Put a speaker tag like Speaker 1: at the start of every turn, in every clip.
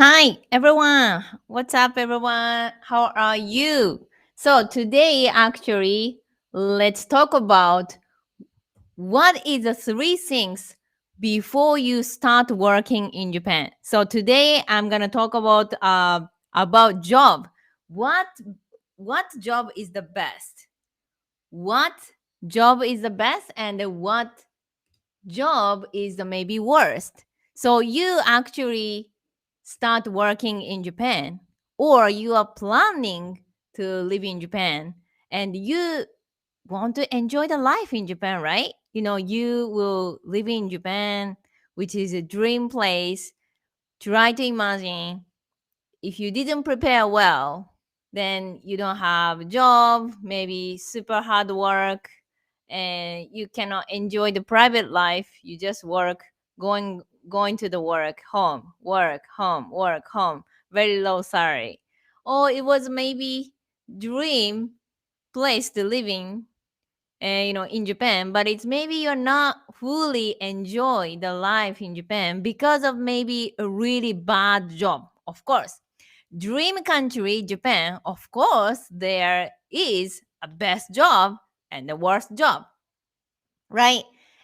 Speaker 1: Hi, everyone. What's up, everyone? How are you? So, today, actually, let's talk about what is the three things before you start working in Japan. So, today, I'm going to talk about job. What what job is the best? What job is the best and what job is the maybe worst. So you actually start working in Japan or you are planning to live in Japan and you want to enjoy the life in Japan, right? You will live in Japan, which is a dream place. Try to imagine if you didn't prepare well, then you don't have a job, maybe super hard work, and you cannot enjoy the private life. You just work, going to the work, home, work, home, very low salary. Or it was maybe dream place to live in, in Japan, but it's maybe you're not fully enjoy the life in Japan because of maybe a really bad job. Of course, dream country Japan, of course there is a best job and the worst job, right?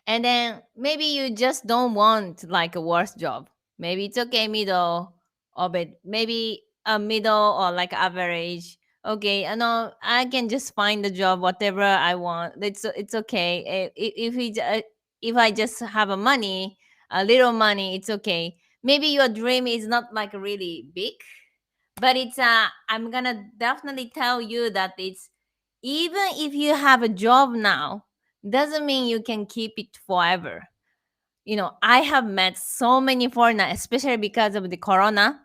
Speaker 1: And then maybe you just don't want like a worse job. Maybe it's okay, middle of it. Maybe a middle or like average. Okay, I know I can just find the job whatever I want. It's okay. If I just have a little money, it's okay. Maybe your dream is not like really big, but I'm gonna definitely tell you that it's even if you have a job now doesn't mean you can keep it forever. I have met so many foreigners, especially because of the corona.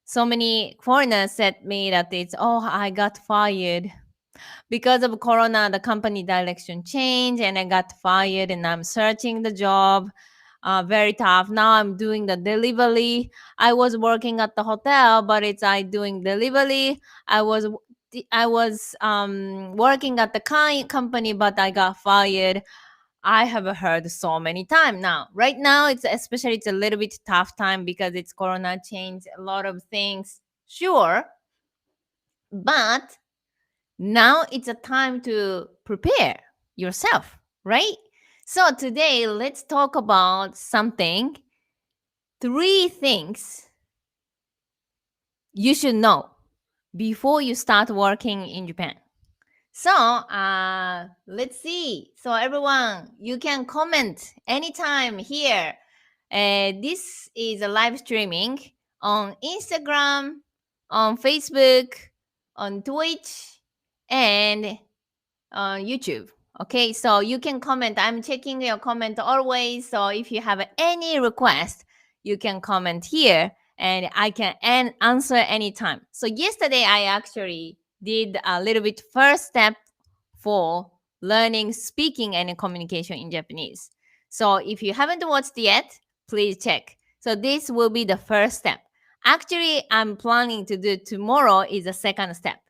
Speaker 1: So many foreigners said me that it's, oh, I got fired because of corona. The company direction changed and I got fired and I'm searching the job. Very tough. Now I'm doing the delivery. I was working at the hotel, but it's I doing delivery. I was working at the company, but I got fired. I have heard so many times now. Right now, it's a little bit tough time because it's corona changed a lot of things. Sure, but now it's a time to prepare yourself, right? So today, let's talk about something. Three things you should know before you start working in Japan. So let's see. So everyone, you can comment anytime here. This is a live streaming on Instagram, on Facebook, on Twitch, and on YouTube. Okay, so you can comment. I'm checking your comment always. So if you have any request, you can comment here and I can answer anytime. So yesterday I actually did a little bit first step for learning speaking and communication in Japanese. So if you haven't watched yet, please check. So this will be the first step. Actually, I'm planning to do tomorrow is the second step.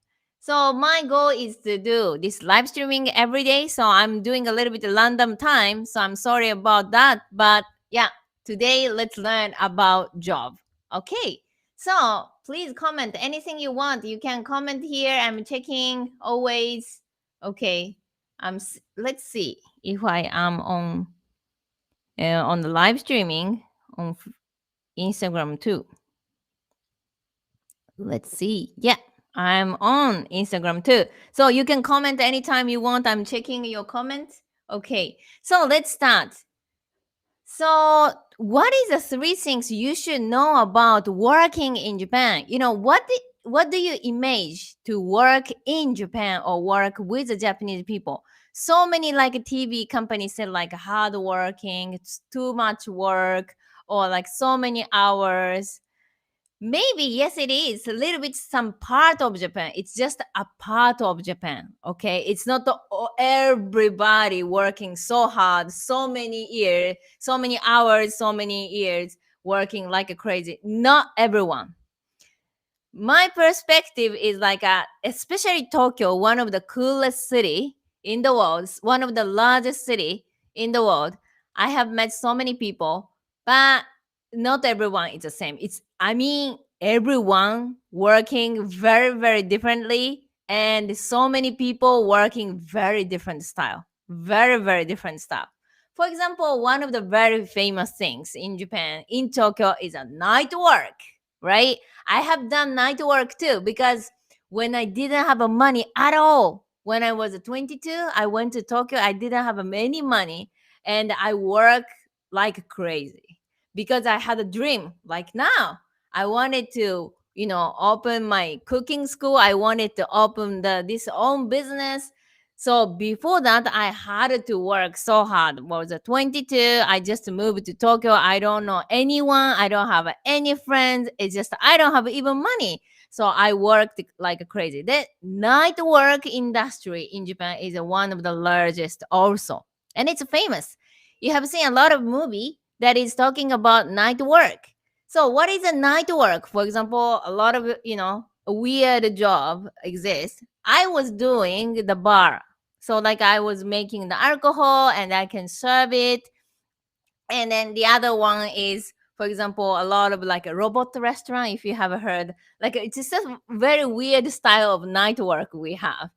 Speaker 1: So my goal is to do this live streaming every day. So I'm doing a little bit of random time. So I'm sorry about that. But yeah, today let's learn about job. Okay. So please comment anything you want. You can comment here. I'm checking always. Okay. Let's see if I am on the live streaming on Instagram too. Let's see. Yeah, I'm on Instagram too. So you can comment anytime you want. I'm checking your comments. Okay. So let's start. So what is the three things you should know about working in Japan? What do you image to work in Japan or work with the Japanese people? So many like TV companies said like hard working, it's too much work, or like so many hours. Maybe, yes, it is a little bit some part of Japan. It's just a part of Japan. Okay. It's not everybody working so hard, so many years, so many hours, so many years working like a crazy. Not everyone. My perspective is like especially Tokyo, one of the coolest city in the world, one of the largest city in the world. I have met so many people, but not everyone is the same. I mean, everyone working very, very differently, and so many people working very different style, very, very different style. For example, one of the very famous things in Japan, in Tokyo, is a night work, right? I have done night work too, because when I didn't have a money at all, when I was 22, I went to Tokyo. I didn't have any money, and I worked like crazy because I had a dream. Like now, I wanted to, open my cooking school. I wanted to open this own business. So before that, I had to work so hard. Was 22. I just moved to Tokyo. I don't know anyone. I don't have any friends. It's just I don't have even money. So I worked like crazy. The night work industry in Japan is one of the largest also, and it's famous. You have seen a lot of movie that is talking about night work. So what is a night work? For example, a lot of a weird job exists. I was doing the bar. So like I was making the alcohol and I can serve it. And then the other one is, for example, a lot of like a robot restaurant, if you have heard. Like it's just a very weird style of night work we have.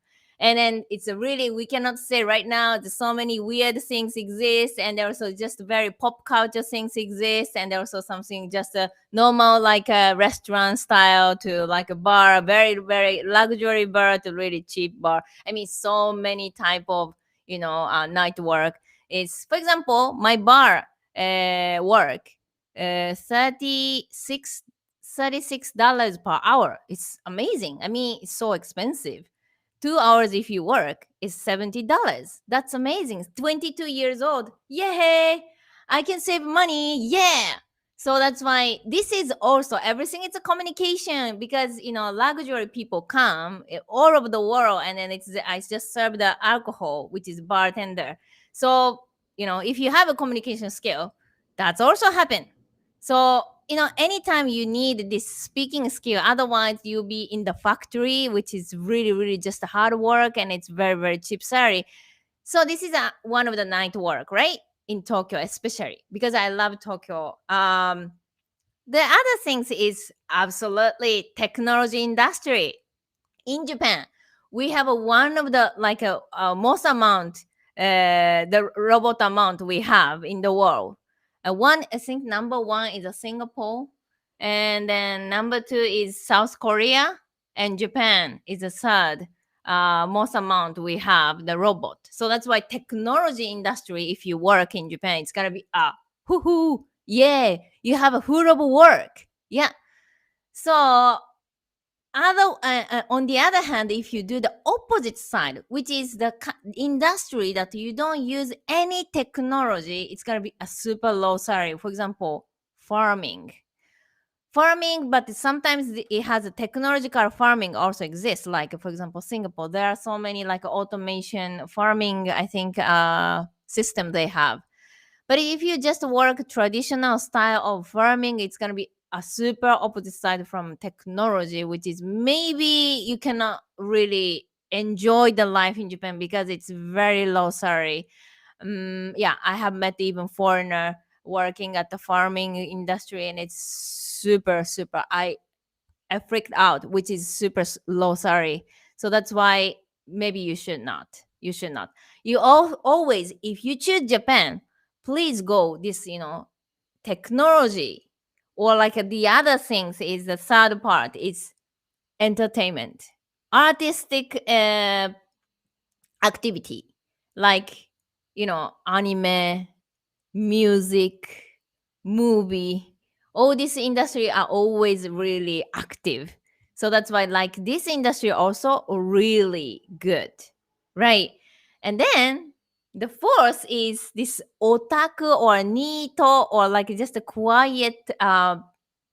Speaker 1: And then it's a really, we cannot say right now, there's so many weird things exist, and there also just very pop culture things exist, and there also something just a normal like a restaurant style to like a bar, very, very luxury bar to really cheap bar. I mean, so many type of, night work. Is, for example, my bar work, 36 $36 per hour. It's amazing. I mean, it's so expensive. 2 hours if you work is $70. That's amazing. 22 years old. Yay! I can save money. Yeah. So that's why this is also everything. It's a communication because luxury people come all over the world, and then I just serve the alcohol, which is bartender. So if you have a communication skill, that's also happen. So anytime you need this speaking skill, otherwise you'll be in the factory, which is really, really just hard work, and it's very, very cheap salary. So this is one of the night work, right? In Tokyo, especially because I love Tokyo. The other things is absolutely technology industry in Japan. We have one of the like a most amount, the robot amount we have in the world. One, I think number one is Singapore, and then number two is South Korea, and Japan is the third. Most amount we have the robot. So that's why technology industry. If you work in Japan, it's gonna be hoo hoo, yeah, you have a full of work, yeah. So on the other hand, if you do the opposite side, which is the industry that you don't use any technology, it's going to be a super low salary. For example, farming, but sometimes it has a technological farming also exists, like for example Singapore. There are so many like automation farming, I think, system they have. But if you just work traditional style of farming, it's gonna be a super opposite side from technology, which is maybe you cannot really enjoy the life in Japan because it's very low salary. Yeah, I have met even foreigner working at the farming industry, and it's super, super. I freaked out, which is super low salary. So that's why maybe you should not. You should not. You always, if you choose Japan, please go this, technology, or like the other things is the third part is entertainment, artistic activity, like anime, music, movie. All this industry are always really active. So that's why like this industry also really good, right? And then the fourth is this otaku or Neato, or like just a quiet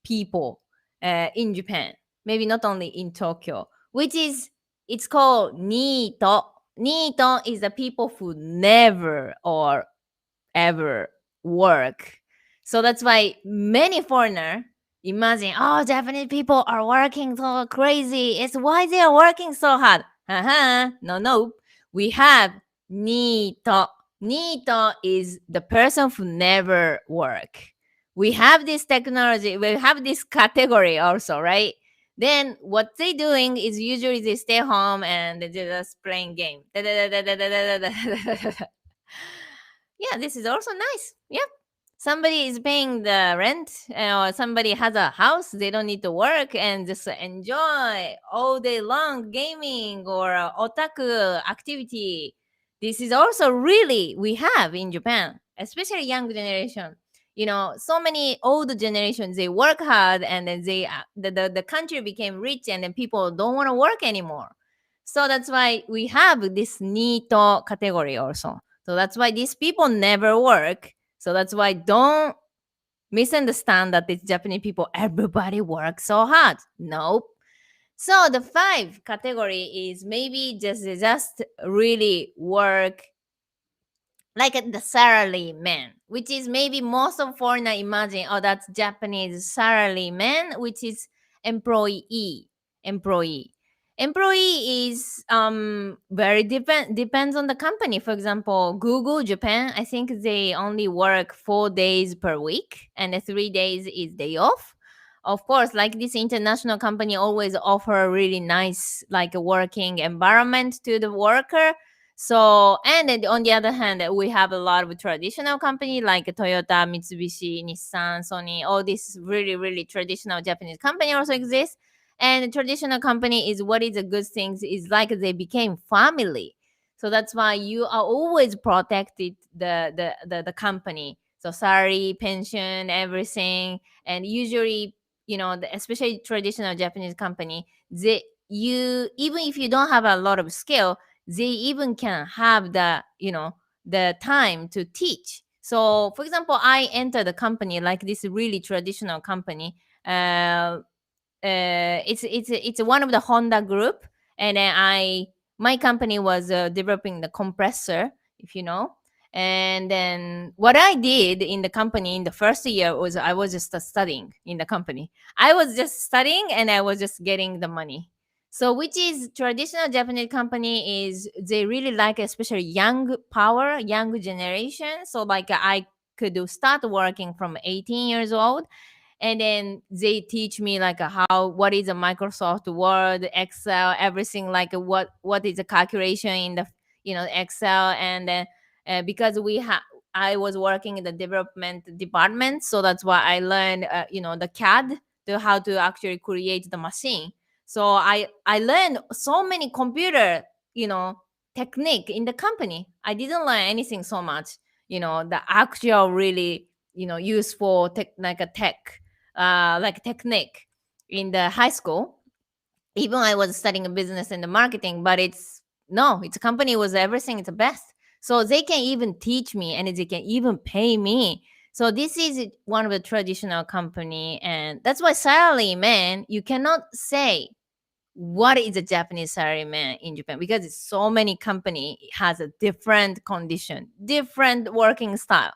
Speaker 1: people in Japan. Maybe not only in Tokyo, which is it's called Neato. Neato is the people who never or ever work. So that's why many foreigner imagine, oh, Japanese people are working so crazy. It's why they are working so hard. No, no. We have Neato. Neato is the person who never work. we have this technology, we have this category also, right? Then what they doing is usually they stay home and they just playing game. Yeah, this is also nice. Yeah, somebody is paying the rent, or somebody has a house, they don't need to work and just enjoy all day long gaming or otaku activity. This is also really we have in Japan, especially young generation. So many old generations, they work hard and then the country became rich and then people don't want to work anymore. So that's why we have this Neato category also. So that's why these people never work. So that's why don't misunderstand that it's Japanese people, everybody works so hard. Nope. So the five category is maybe just really work like the salary man, which is maybe most of foreigner imagine, oh, that's Japanese salary man, which is employee. Employee. Employee is very depends on the company. For example, Google Japan, I think they only work 4 days per week and the 3 days is day off. Of course, like this international company always offer a really nice like a working environment to the worker. So, and then on the other hand, we have a lot of traditional company like Toyota, Mitsubishi, Nissan, Sony. All these really, really traditional Japanese company also exist. And the traditional company is what is a good thing is like they became family. So that's why you are always protected the company. So salary, pension, everything, and usually especially traditional Japanese company, you even if you don't have a lot of skill, they even can have the time to teach. So for example, I entered the company like this really traditional company. It's one of the Honda group, and then my company was developing the compressor, if you know. And then what I did in the company in the first year was I was just studying in the company. I was just studying and I was just getting the money. So which is traditional Japanese company is they really like especially young power, young generation. So like I could start working from 18 years old, and then they teach me like how what is a Microsoft Word, Excel, everything, like what is a calculation in the Excel. And then because I was working in the development department, so that's why I learned the CAD, to how to actually create the machine. So I learned so many computer technique in the company. I didn't learn anything so much, the actual really useful like a tech like technique in the high school. Even I was studying a business and the marketing, but it's a company was everything, it's the best. So they can even teach me and they can even pay me. So this is one of the traditional company, and that's why salary man, you cannot say what is a Japanese salaryman in Japan, because it's so many company has a different condition, different working style.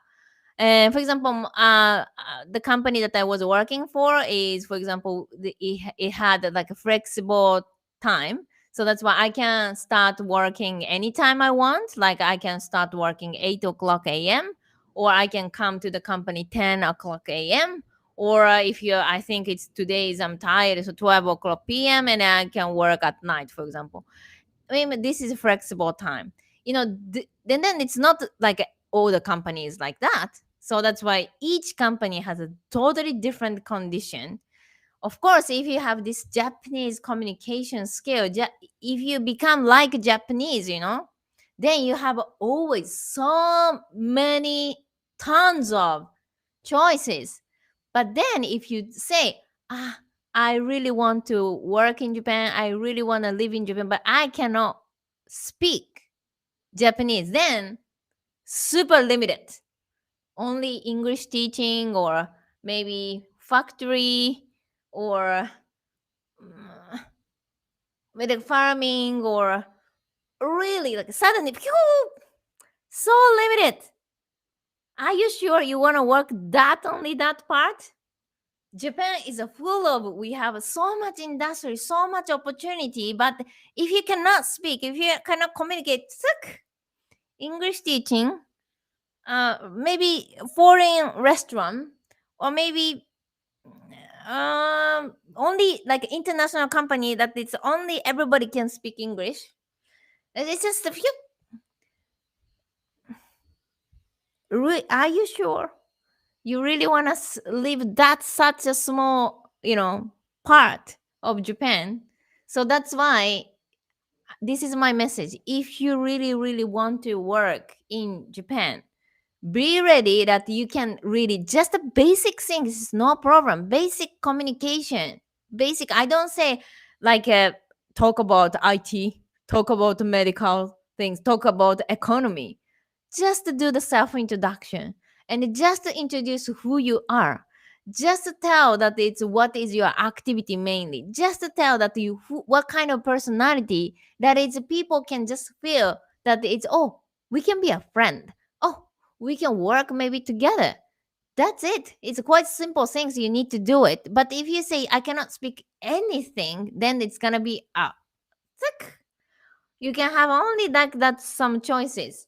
Speaker 1: And for example, the company that I was working for is, for example, it had like a flexible time. So that's why I can start working anytime I want. Like I can start working 8 o'clock a.m. or I can come to the company 10 o'clock a.m. Or if I think it's today's I'm tired, so 12 o'clock p.m. and I can work at night, for example. I mean, this is flexible time. Then it's not like all the companies like that. So that's why each company has a totally different condition. Of course, if you have this Japanese communication skill, if you become like Japanese, then you have always so many tons of choices. But then if you say, I really want to work in Japan, I really want to live in Japan, but I cannot speak Japanese, then super limited. Only English teaching or maybe factory or with the farming or really like suddenly phew, so limited. Are you sure you want to work that only that part? Japan is a full of we have so much industry, so much opportunity, but if you cannot speak, if you cannot communicate, English teaching, maybe foreign restaurant or maybe only like international company that it's only everybody can speak English. It's just a few. Are you sure you really want to leave that such a small, part of Japan? So that's why this is my message. If you really, really want to work in Japan, be ready that you can really just the basic things is no problem. Basic communication, basic. I don't say like talk about IT, talk about medical things, talk about economy. Just to do the self introduction and just to introduce who you are. Just to tell that it's what is your activity mainly. Just to tell that what kind of personality that it's people can just feel that it's we can be a friend. Oh, we can work maybe together. That's it. It's quite simple things you need to do it. But if you say I cannot speak anything, then it's gonna be sick. You can have only that some choices.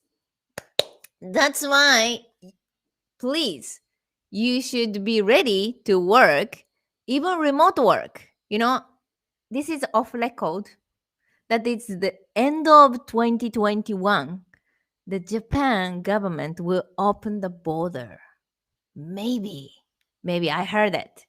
Speaker 1: That's why please you should be ready to work, even remote work. This is off record that it's the end of 2021. The Japan government will open the border. Maybe I heard it.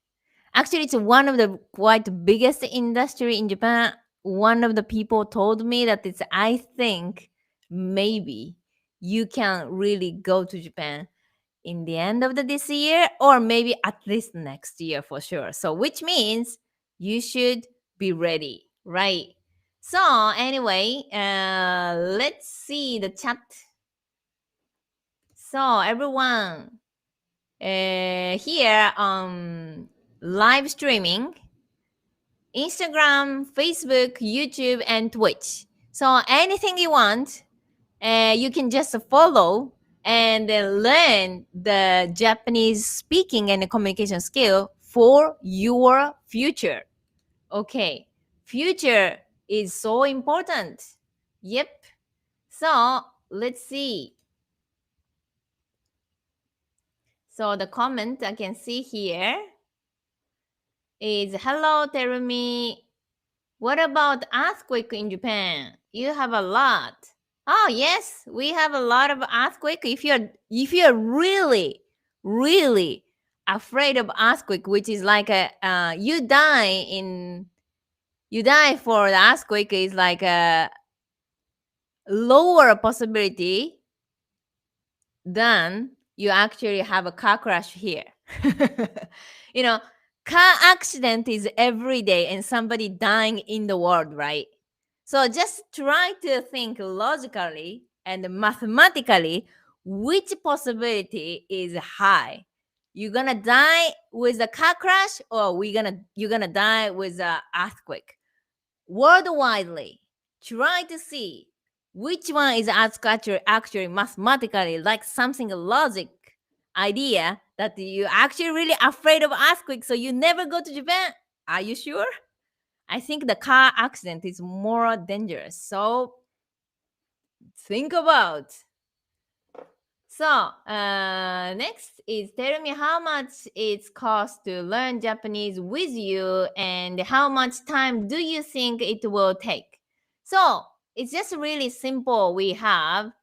Speaker 1: Actually, it's one of the quite biggest industry in Japan. One of the people told me that it's I think maybe you can really go to Japan in the end of this year or maybe at least next year for sure. So which means you should be ready, right? So anyway, let's see the chat. So everyone, here on live streaming, Instagram, Facebook, YouTube, and Twitch. So anything you want, you can just follow and learn the Japanese speaking and communication skill for your future. Okay, future is so important. Yep. So let's see. So the comment I can see here is hello Terumi. What about earthquake in Japan? You have a lot. Oh yes, we have a lot of earthquake. If you're really really afraid of earthquake, which is like a you die for the earthquake is like a lower possibility than you actually have a car crash here. you know, car accident is every day and somebody dying in the world, right? So just try to think logically and mathematically which possibility is high. You're gonna die with a car crash or you're gonna die with an earthquake. Worldwidely, try to see which one is actually mathematically like something logic idea that you actually really afraid of earthquake, so you never go to Japan. Are you sure? I think the car accident is more dangerous. So think about. So next is tell me how much it costs to learn Japanese with you and how much time do you think it will take? So it's just really simple. We have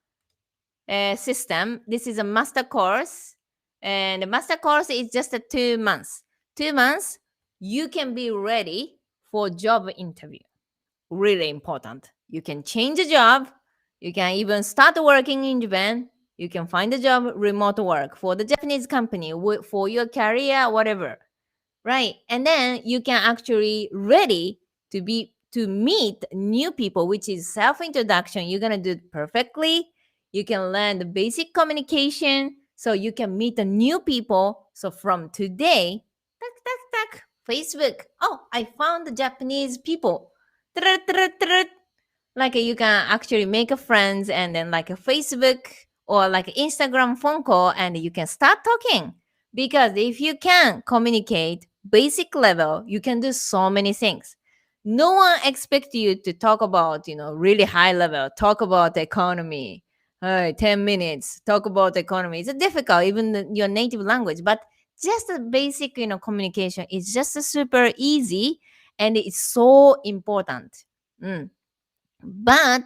Speaker 1: a system. This is a master course, and the master course is just a 2 months. 2 months, you can be ready for job interview. Really important. You can change a job. You can even start working in Japan. You can find a job, remote work for the Japanese company, for your career, whatever, right? And then you can actually ready to meet new people, which is self introduction. You're gonna do it perfectly. You can learn the basic communication, so you can meet the new people. So from today, tak tak tak, Facebook. Oh, I found the Japanese people. Like you can actually make a friends and then like a Facebook or like Instagram phone call and you can start talking. Because if you can communicate basic level, you can do so many things. No one expects you to talk about, really high level, talk about the economy. 10 minutes, talk about the economy. It's difficult, even your native language, but just a basic, communication. It's just a super easy and it's so important. Mm. But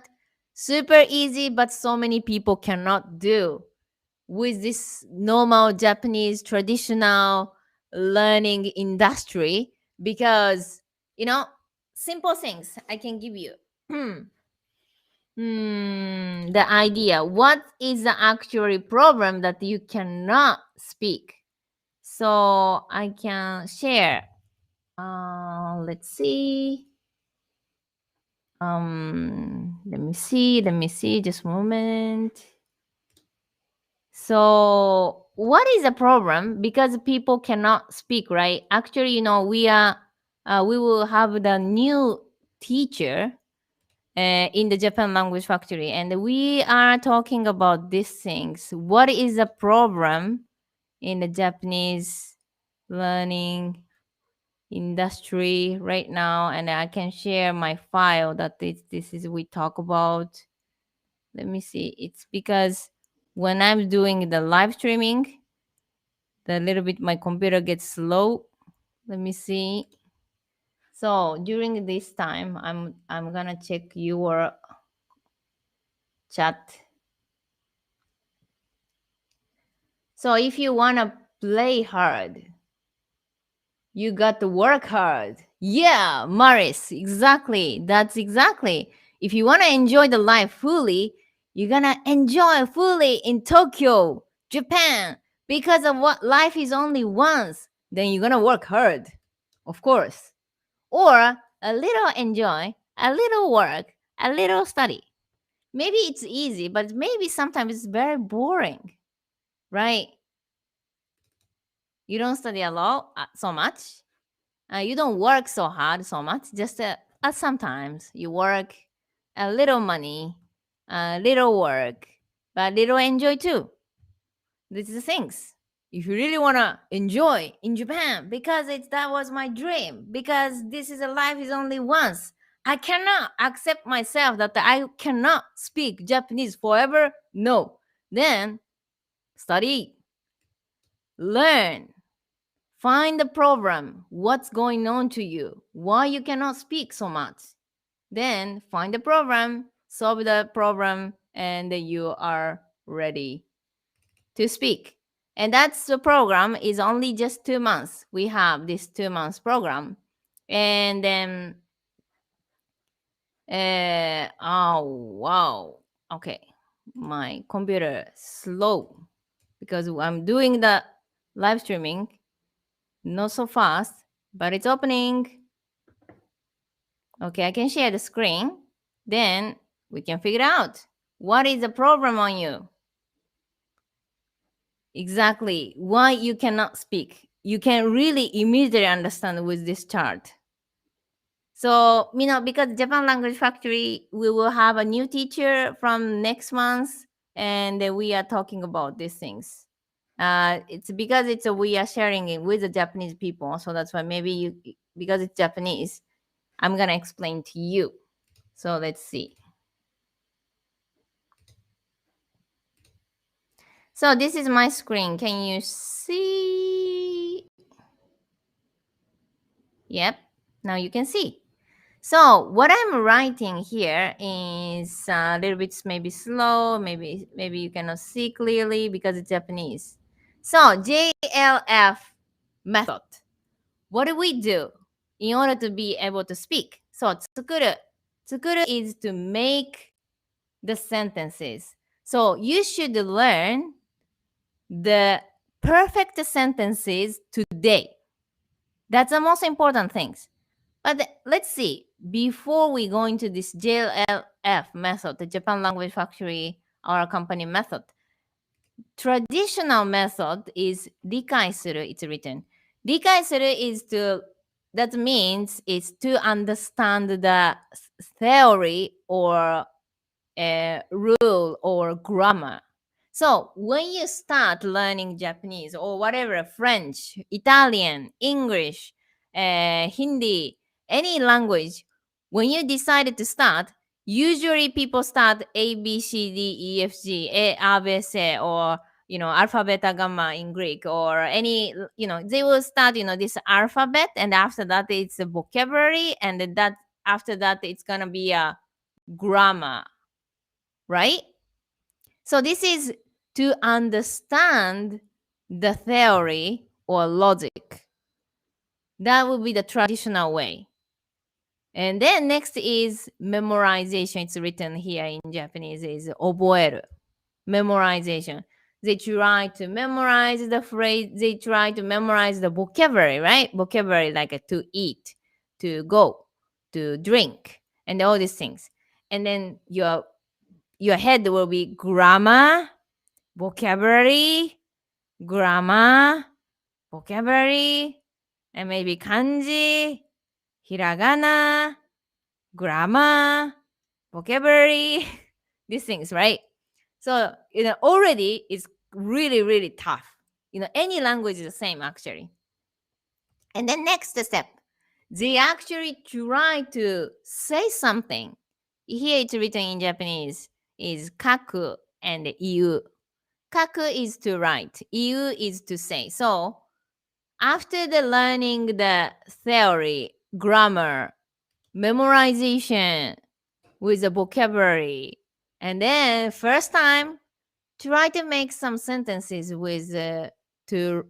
Speaker 1: super easy, but so many people cannot do with this normal Japanese traditional learning industry because, simple things I can give you. The idea. What is the actual problem that you cannot speak? So I can share. Let's see. Let me see. Just a moment. So, what is the problem? Because people cannot speak, right? Actually, we will have the new teacher in the Japan Language Factory, and we are talking about these things. What is the problem in the Japanese learning industry right now? And I can share my file that this is we talk about. Let me see. It's because when I'm doing the live streaming, the little bit my computer gets slow. Let me see. So during this time, I'm gonna check your chat. So if you wanna play hard, you got to work hard. Yeah, Maris, exactly. That's exactly. If you wanna enjoy the life fully, you're gonna enjoy fully in Tokyo, Japan, because of what life is only once. Then you're gonna work hard, of course. Or a little enjoy, a little work, a little study. Maybe it's easy, but maybe sometimes it's very boring, right? You don't study a lot, so much. You don't work so hard so much. Just sometimes you work a little money, a little work, but little enjoy too. These are the things. If you really wanna enjoy in Japan, because that was my dream, because this is a life is only once. I cannot accept myself that I cannot speak Japanese forever. No. Then study, learn, find the problem. What's going on to you? Why you cannot speak so much? Then find the problem, solve the problem, and you are ready to speak. And that's the program is only just 2 months. We have this 2 months program. And then oh wow. Okay. My computer slow because I'm doing the live streaming. Not so fast, but it's opening. Okay, I can share the screen. Then we can figure out what is the problem on you. Exactly why you cannot speak. You can really immediately understand with this chart. So, because Japan Language Factory, we will have a new teacher from next month, and we are talking about these things. It's because we are sharing it with the Japanese people, so that's why maybe because it's Japanese, I'm gonna explain to you. So let's see. So this is my screen. Can you see? Yep. Now you can see. So what I'm writing here is a little bit maybe slow. Maybe you cannot see clearly because it's Japanese. So JLF method. What do we do in order to be able to speak? So tsukuru. Tsukuru is to make the sentences. So you should learn the perfect sentences today. That's the most important things. But let's see, before we go into this JLF method, the Japan Language Factory, our company method, traditional method is 理解する, it's written. 理解する is that means it's to understand the theory or rule or grammar. So when you start learning Japanese or whatever, French, Italian, English, Hindi, any language, when you decided to start, usually people start A, B, C, D, E, F, G, A, B, C, or alpha, beta, gamma in Greek, or any, they will start, this alphabet, and after that it's a vocabulary, and then that after that it's gonna be a grammar, right? So this is to understand the theory or logic. That would be the traditional way. And then next is memorization. It's written here in Japanese is oboeru. Memorization. They try to memorize the phrase, they try to memorize the vocabulary, right? Vocabulary like to eat, to go, to drink, and all these things. And then your head will be grammar, vocabulary, grammar, vocabulary, and maybe kanji, hiragana, grammar, vocabulary, these things, right? So, already it's really, really tough. Any language is the same actually. And then next step, they actually try to say something. Here it's written in Japanese is kaku and iu. Kaku is to write, iu is to say. So after the learning the theory, grammar, memorization with the vocabulary, and then first time try to make some sentences with to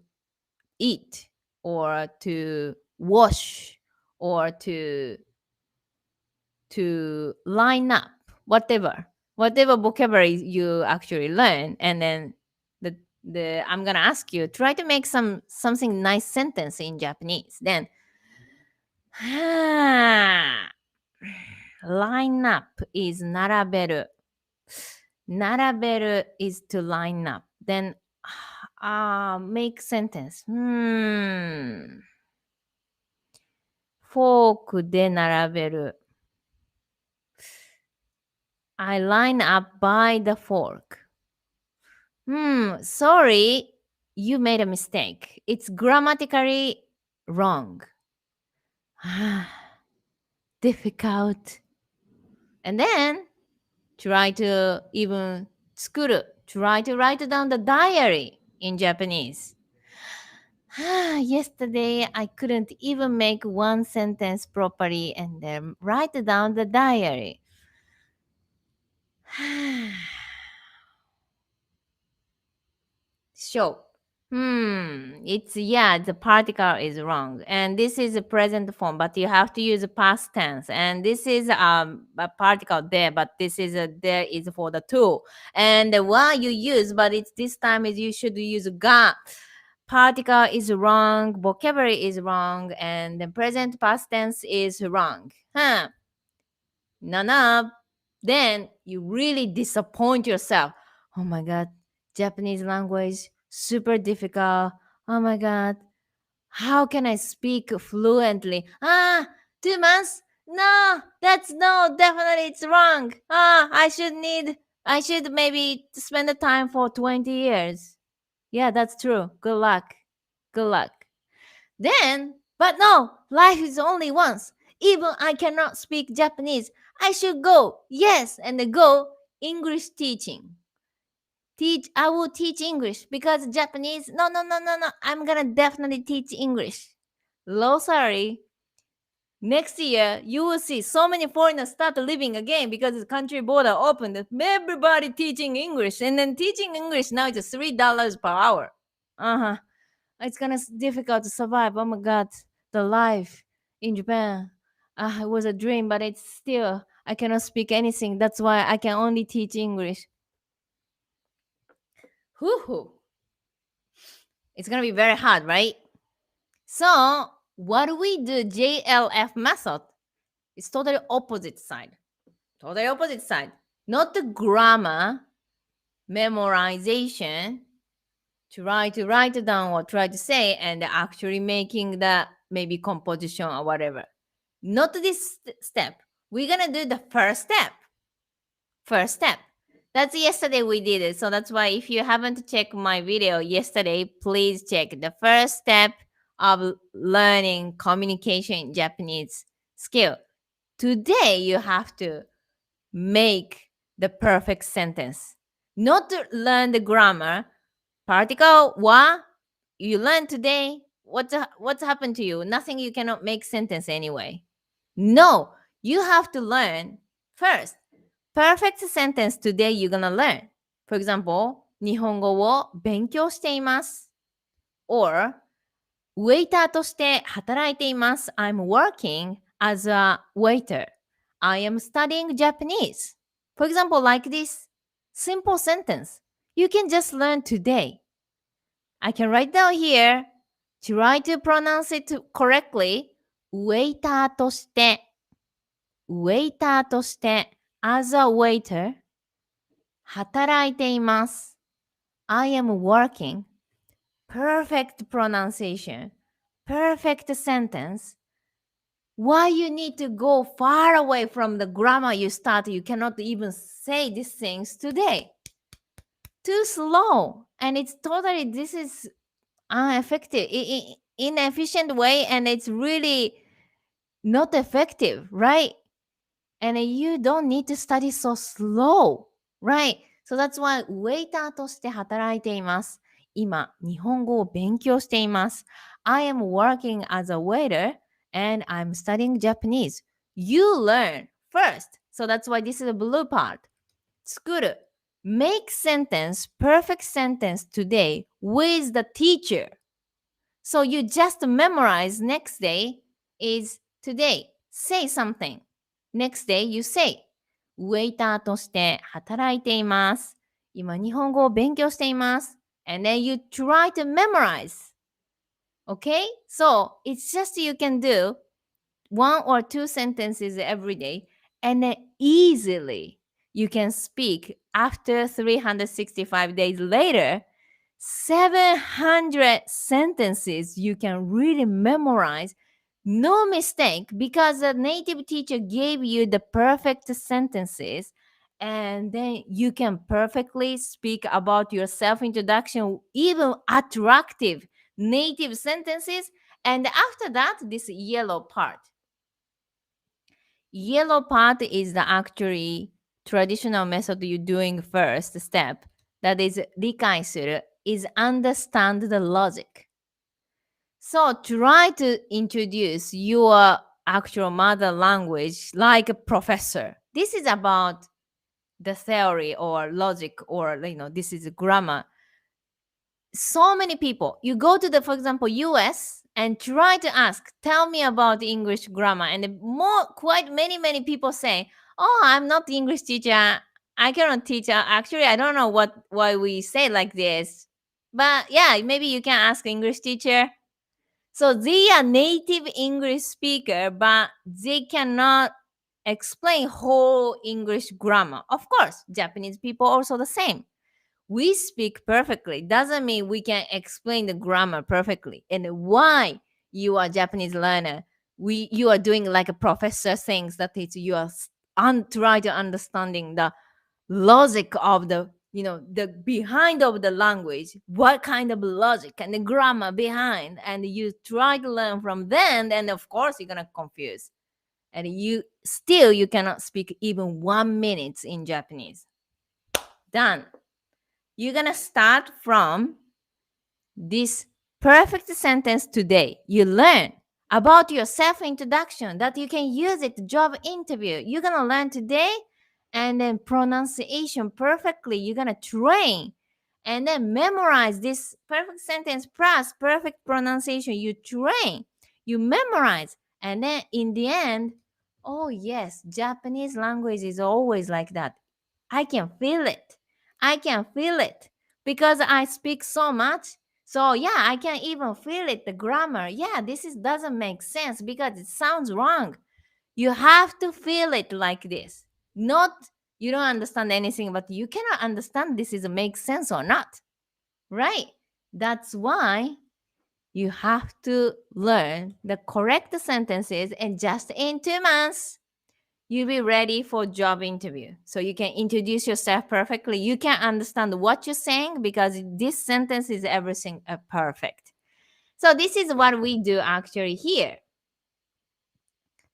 Speaker 1: eat or to wash or to line up, whatever vocabulary you actually learn. And then the I'm gonna ask you, try to make something nice sentence in Japanese. Then line up is naraberu. Naraberu is to line up. Then make sentence. フォークで並べる。I line up by the fork. Sorry, you made a mistake. It's grammatically wrong. Difficult. And then try to even try to write down the diary in Japanese. Yesterday I couldn't even make one sentence properly and then write down the diary. So, the particle is wrong. And this is a present form, but you have to use a past tense. And this is a particle there, but this is there is for the to. And what you use, but it's this time is you should use ga. Particle is wrong, vocabulary is wrong, and the present past tense is wrong. Nana, then you really disappoint yourself. Oh my god, Japanese language super difficult. Oh my god, how can I speak fluently? 2 months? No, definitely it's wrong. I should maybe spend the time for 20 years. Yeah, that's true. Good luck. Good luck. Then, but no, life is only once. Even I cannot speak Japanese. I should go. Yes, and go English teaching. I will teach English because Japanese. No. I'm gonna definitely teach English. Low salary. Next year, you will see so many foreigners start living again because the country border opened. Everybody teaching English, and then teaching English now is $3 per hour. It's gonna difficult to survive. Oh my god, the life in Japan. It was a dream, but it's still I cannot speak anything. That's why I can only teach English. Hoo. It's gonna be very hard, right? So what do we do? JLF method. It's totally opposite side. Totally opposite side. Not the grammar, memorization, try to write it down or try to say, and actually making the maybe composition or whatever. Not this step. We're gonna do the first step. That's yesterday we did it. So that's why if you haven't checked my video yesterday, please check the first step of learning communication in Japanese skill. Today you have to make the perfect sentence. Not to learn the grammar, Particle wa, you learned today. What's happened to you? Nothing. You cannot make sentence anyway. No, you have to learn first. Perfect sentence today you're gonna learn. For example, 日本語を勉強しています。or ウェイターとして働いています。I'm working as a waiter. I am studying Japanese. For example, like this simple sentence, you can just learn today. I can write down here. Try to pronounce it correctly. ウェイターとして、ウェイターとして、as a waiter, 働いています。I am working. Perfect pronunciation. Perfect sentence. Why you need to go far away from the grammar you start? You cannot even say these things today. Too slow. And it's totally, this is ineffective, inefficient way, and it's really not effective, right? And you don't need to study so slow, right? So that's why ウェイターとして働いています。今、日本語を勉強しています。I am working as a waiter and I'm studying Japanese. You learn first. So that's why this is the blue part. 作る。Make sentence, perfect sentence today with the teacher. So you just memorize next day is today. Say something. Next day you say. ウェイターとして働いています。今日本語を勉強しています。And then you try to memorize. Okay? So it's just you can do one or two sentences every day and then easily you can speak after 365 days later 700 sentences you can really memorize, no mistake, because the native teacher gave you the perfect sentences and then you can perfectly speak about your self introduction, even attractive native sentences. And after that, this yellow part is the actually traditional method you're doing first step. That is 理解する is understand the logic. So try to introduce your actual mother language like a professor. This is about the theory or logic or this is grammar. So many people, you go to the, for example, US and try to ask, tell me about English grammar. And quite many people say, oh, I'm not the English teacher. I cannot teach. Actually, I don't know why we say like this. But yeah, maybe you can ask English teacher. So they are native English speaker, but they cannot explain whole English grammar. Of course, Japanese people also the same. We speak perfectly doesn't mean we can explain the grammar perfectly. And why you are Japanese learner, you are doing like a professor things, that is you are try to understanding the logic of the behind of the language, what kind of logic and the grammar behind, and you try to learn from then, and of course you're gonna confuse, and you cannot speak even 1 minute in Japanese. Done. You're gonna start from this perfect sentence today. You learn about your self introduction that you can use it job interview. You're gonna learn today, and then pronunciation perfectly. You're gonna train and then memorize this perfect sentence plus perfect pronunciation. You train, you memorize, and then in the end, oh yes, Japanese language is always like that. I can feel it. I can feel it because I speak so much. So yeah, I can even feel it. The grammar, yeah, doesn't make sense because it sounds wrong. You have to feel it like this. Not you don't understand anything, but you cannot understand this is make sense or not. Right? That's why you have to learn the correct sentences and just in 2 months you'll be ready for job interview. So you can introduce yourself perfectly. You can understand what you're saying because this sentence is everything perfect. So this is what we do actually here.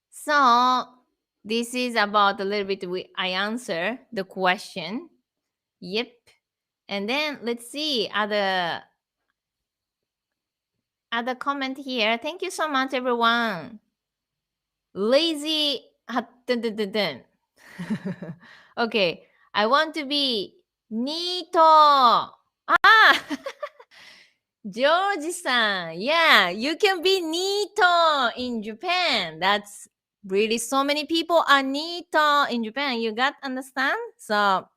Speaker 1: So this is about a little bit I answer the question. Yep. And then let's see other comment here. Thank you so much, everyone. Lazy. Dun, dun, dun, dun. Okay, I want to be Neato. Ah, George-san. Yeah, you can be Neato in Japan. That's really so many people are Neato in Japan. You got understand? So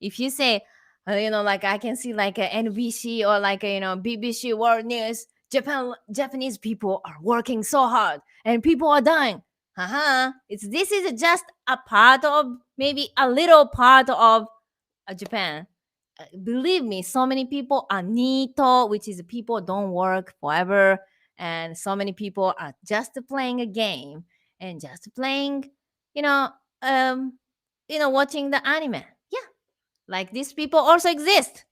Speaker 1: if you say, like I can see like a NBC or like a, BBC World News, Japanese people are working so hard and people are dying. This is just a part of, maybe a little part of Japan. Believe me, so many people are Neato, which is people don't work forever, and so many people are just playing a game and just playing, you know, um, watching the anime. Yeah, like these people also exist.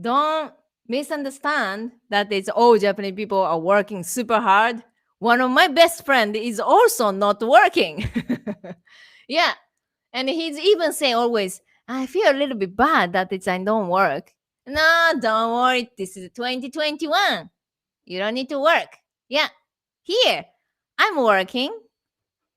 Speaker 1: Don't misunderstand that it's all Japanese people are working super hard. One of my best friend is also not working. Yeah, and he's even say always, I feel a little bit bad that I don't work. No, don't worry. This is 2021. You don't need to work. Yeah, here I'm working,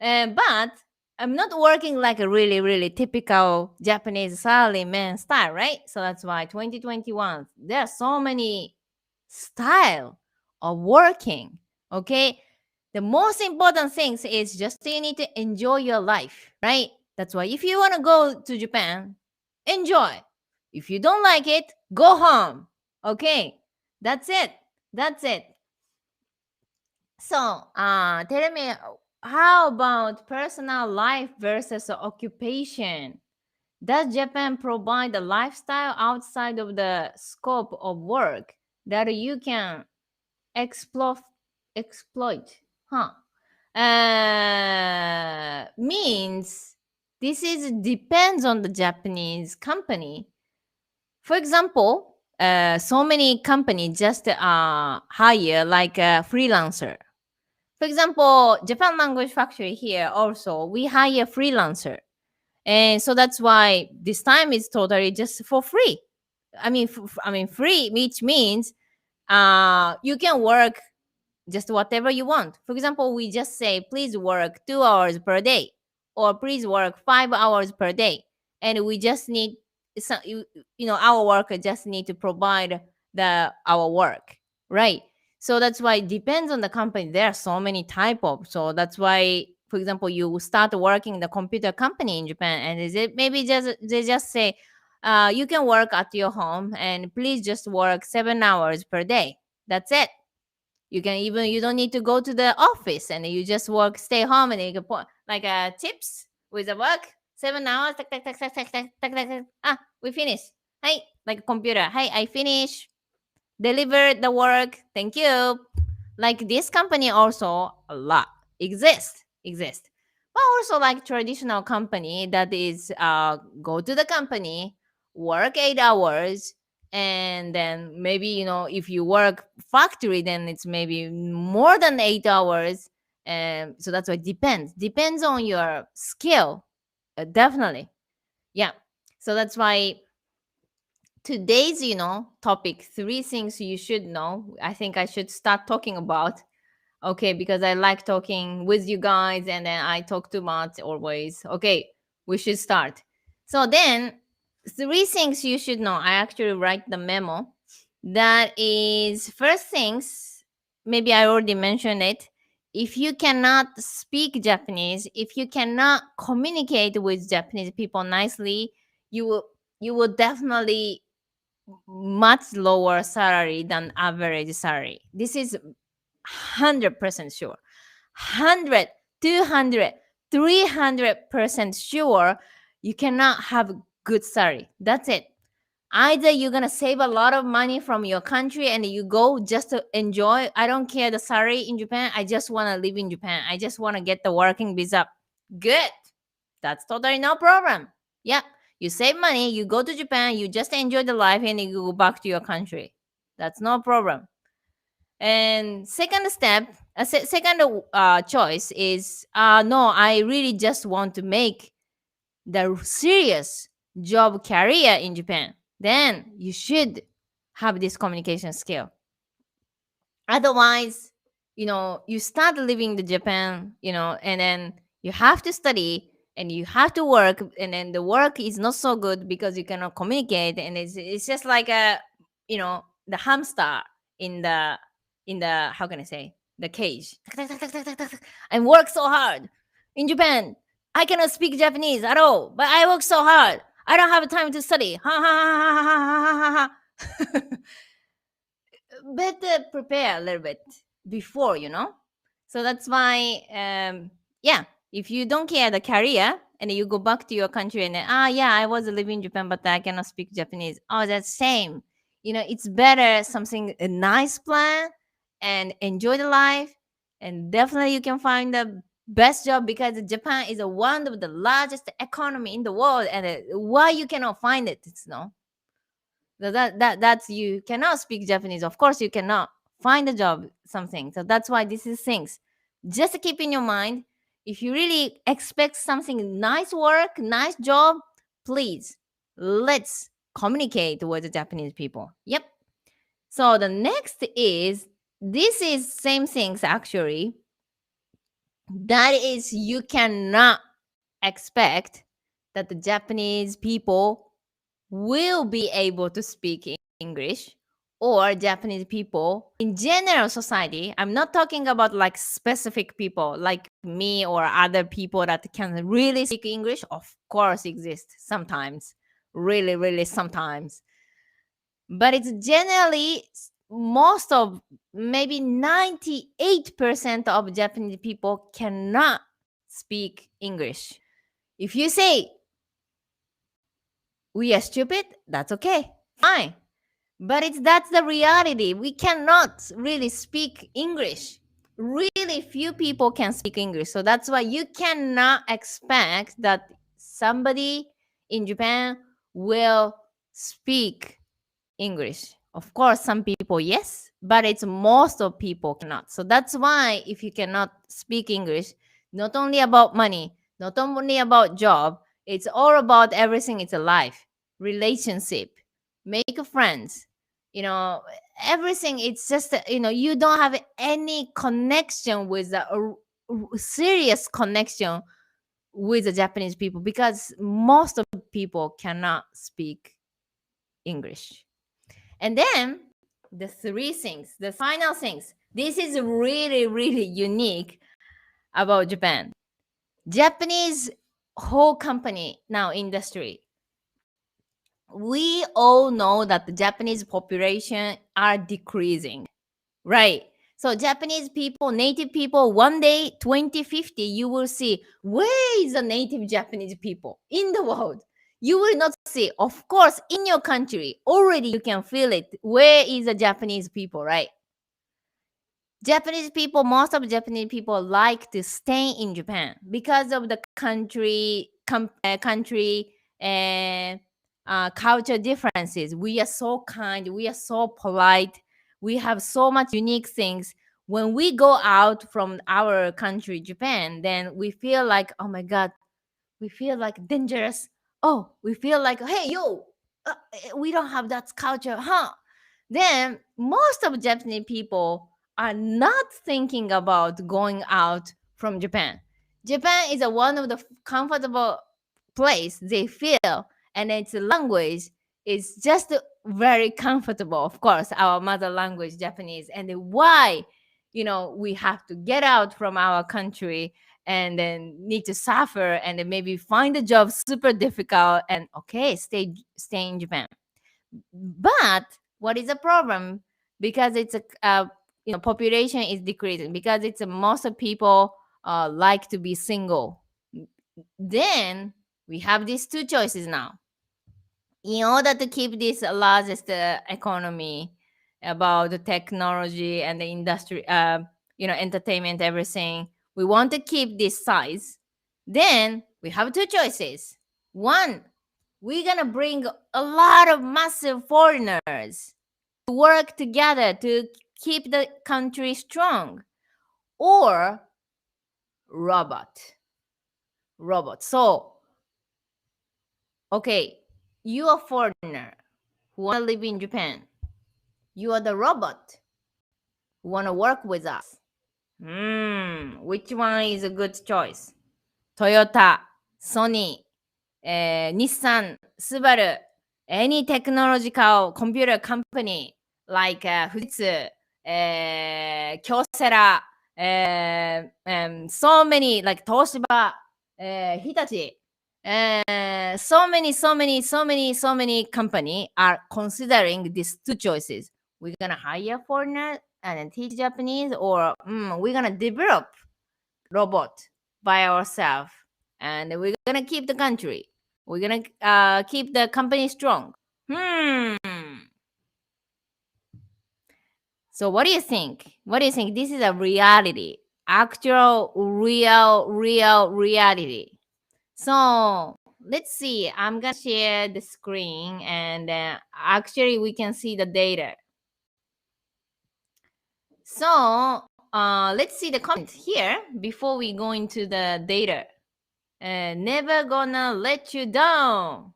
Speaker 1: but I'm not working like a really, really typical Japanese salaryman style, right? So that's why 2021, there are so many style of working. Okay, the most important things is just you need to enjoy your life, right? That's why if you want to go to Japan, enjoy. If you don't like it, go home. Okay, that's it. That's it. So, tell me, how about personal life versus occupation? Does Japan provide a lifestyle outside of the scope of work that you can exploit? Exploit, huh? Means this is depends on the Japanese company. For example, so many companies just hire like a freelancer. For example, Japan Language Factory here also we hire freelancer, and so that's why this time is totally just for free. Free, which means you can work just whatever you want. For example, we just say, please work 2 hours per day, or please work 5 hours per day, and we just need some, our worker just need to provide our work, right? So that's why it depends on the company. There are so many type of. So that's why, for example, you start working in the computer company in Japan, and is it maybe just they just say, you can work at your home, and please just work 7 hours per day. That's it. You don't need to go to the office, and you just work, stay home, and you can put like tips with the work 7 hours. Tak, tak, tak, tak, tak, tak, tak, tak, tak. We finish. Hey, like a computer. Hey, I finish. Deliver the work. Thank you. Like this company also a lot exist, but also like traditional company that is go to the company, work 8 hours, and then maybe if you work factory, then it's maybe more than 8 hours. And so that's why it depends on your skill, definitely. Yeah, so that's why today's topic, three things you should know, I think I should start talking about. Okay, because I like talking with you guys, and then I talk too much always. Okay, we should start. So then, three things you should know. I actually write the memo. That is, first things, maybe I already mentioned it. If you cannot speak Japanese, if you cannot communicate with Japanese people nicely, you will definitely much lower salary than average salary. This is 100% sure. 100, 200, 300% sure you cannot have good salary. That's it. Either you're gonna save a lot of money from your country and you go just to enjoy. I don't care the salary in Japan. I just want to live in Japan. I just want to get the working visa. Good. That's totally no problem. Yeah. You save money, you go to Japan, you just enjoy the life, and you go back to your country. That's no problem. And second step, second choice is no, I really just want to make the serious job career in Japan. then you should have this communication skill. Otherwise, you start living the Japan, and then you have to study and you have to work, and then the work is not so good because you cannot communicate, and it's just like the hamster in the how can I say, the cage, and work so hard in Japan. I cannot speak Japanese at all, but I work so hard. I don't have time to study. Ha ha ha ha ha ha ha. Better prepare a little bit before, so that's why, yeah, if you don't care the career and you go back to your country and then, yeah, I was living in Japan but I cannot speak Japanese, that's same. It's better something, a nice plan, and enjoy the life, and definitely you can find the best job, because Japan is one of the largest economy in the world, and why you cannot find it, it's no. That's, you cannot speak Japanese, of course you cannot find a job, something. So that's why this is things just keep in your mind. If you really expect something, nice work, nice job, please, let's communicate with the Japanese people. Yep. So the next is, this is same things actually, that is, you cannot expect that the Japanese people will be able to speak English, or Japanese people in general society. I'm not talking about like specific people like me or other people that can really speak English. Of course, exist sometimes, really, really sometimes, but it's generally most of, maybe 98% of Japanese people cannot speak English. If you say we are stupid, that's okay, fine. But that's the reality. We cannot really speak English. Really few people can speak English. So that's why you cannot expect that somebody in Japan will speak English. Of course, some people, yes, but it's most of people cannot. So that's why if you cannot speak English, not only about money, not only about job, it's all about everything. It's a life, relationship, make friends, everything. It's just, you don't have any connection with serious connection with the Japanese people, because most of people cannot speak English. And then the three things, the final things. This is really, really unique about Japan. Japanese whole company now industry. We all know that the Japanese population are decreasing, right? So Japanese people, native people, one day 2050, you will see where is the native Japanese people in the world. You will not see, of course, in your country already you can feel it. Where is the Japanese people, right? Japanese people, most of Japanese people like to stay in Japan because of the country and culture differences. We are so kind, we are so polite, we have so much unique things. When we go out from our country, Japan, then we feel like, oh my God, we feel like dangerous. Oh, we feel like, hey, yo, we don't have that culture, huh? Then most of Japanese people are not thinking about going out from Japan. Japan is one of the comfortable place they feel, and its language is just very comfortable. Of course, our mother language, Japanese, and why, we have to get out from our country and then need to suffer and then maybe find a job super difficult, and okay, stay in Japan. But what is the problem? Because it's population is decreasing, because it's most of people like to be single. Then we have these two choices now. In order to keep this largest economy about the technology and the industry, entertainment, everything, we want to keep this size. Then we have two choices. One, we're gonna bring a lot of massive foreigners to work together to keep the country strong, or robot. So okay, you are foreigner, who want to live in Japan? You are the robot who want to work with us. Which one is a good choice? Toyota, Sony, Nissan, Subaru, any technological computer company like Fujitsu, Kyocera, so many like Toshiba, Hitachi, so many company are considering these two choices. We're gonna hire foreigner and teach Japanese, or we're gonna develop robot by ourselves, and we're gonna keep the country. We're gonna keep the company strong. So what do you think? What do you think? This is a reality, actual, real reality. So let's see. I'm gonna share the screen, and actually we can see the data. So let's see the comment here before we go into the data. Never gonna let you down.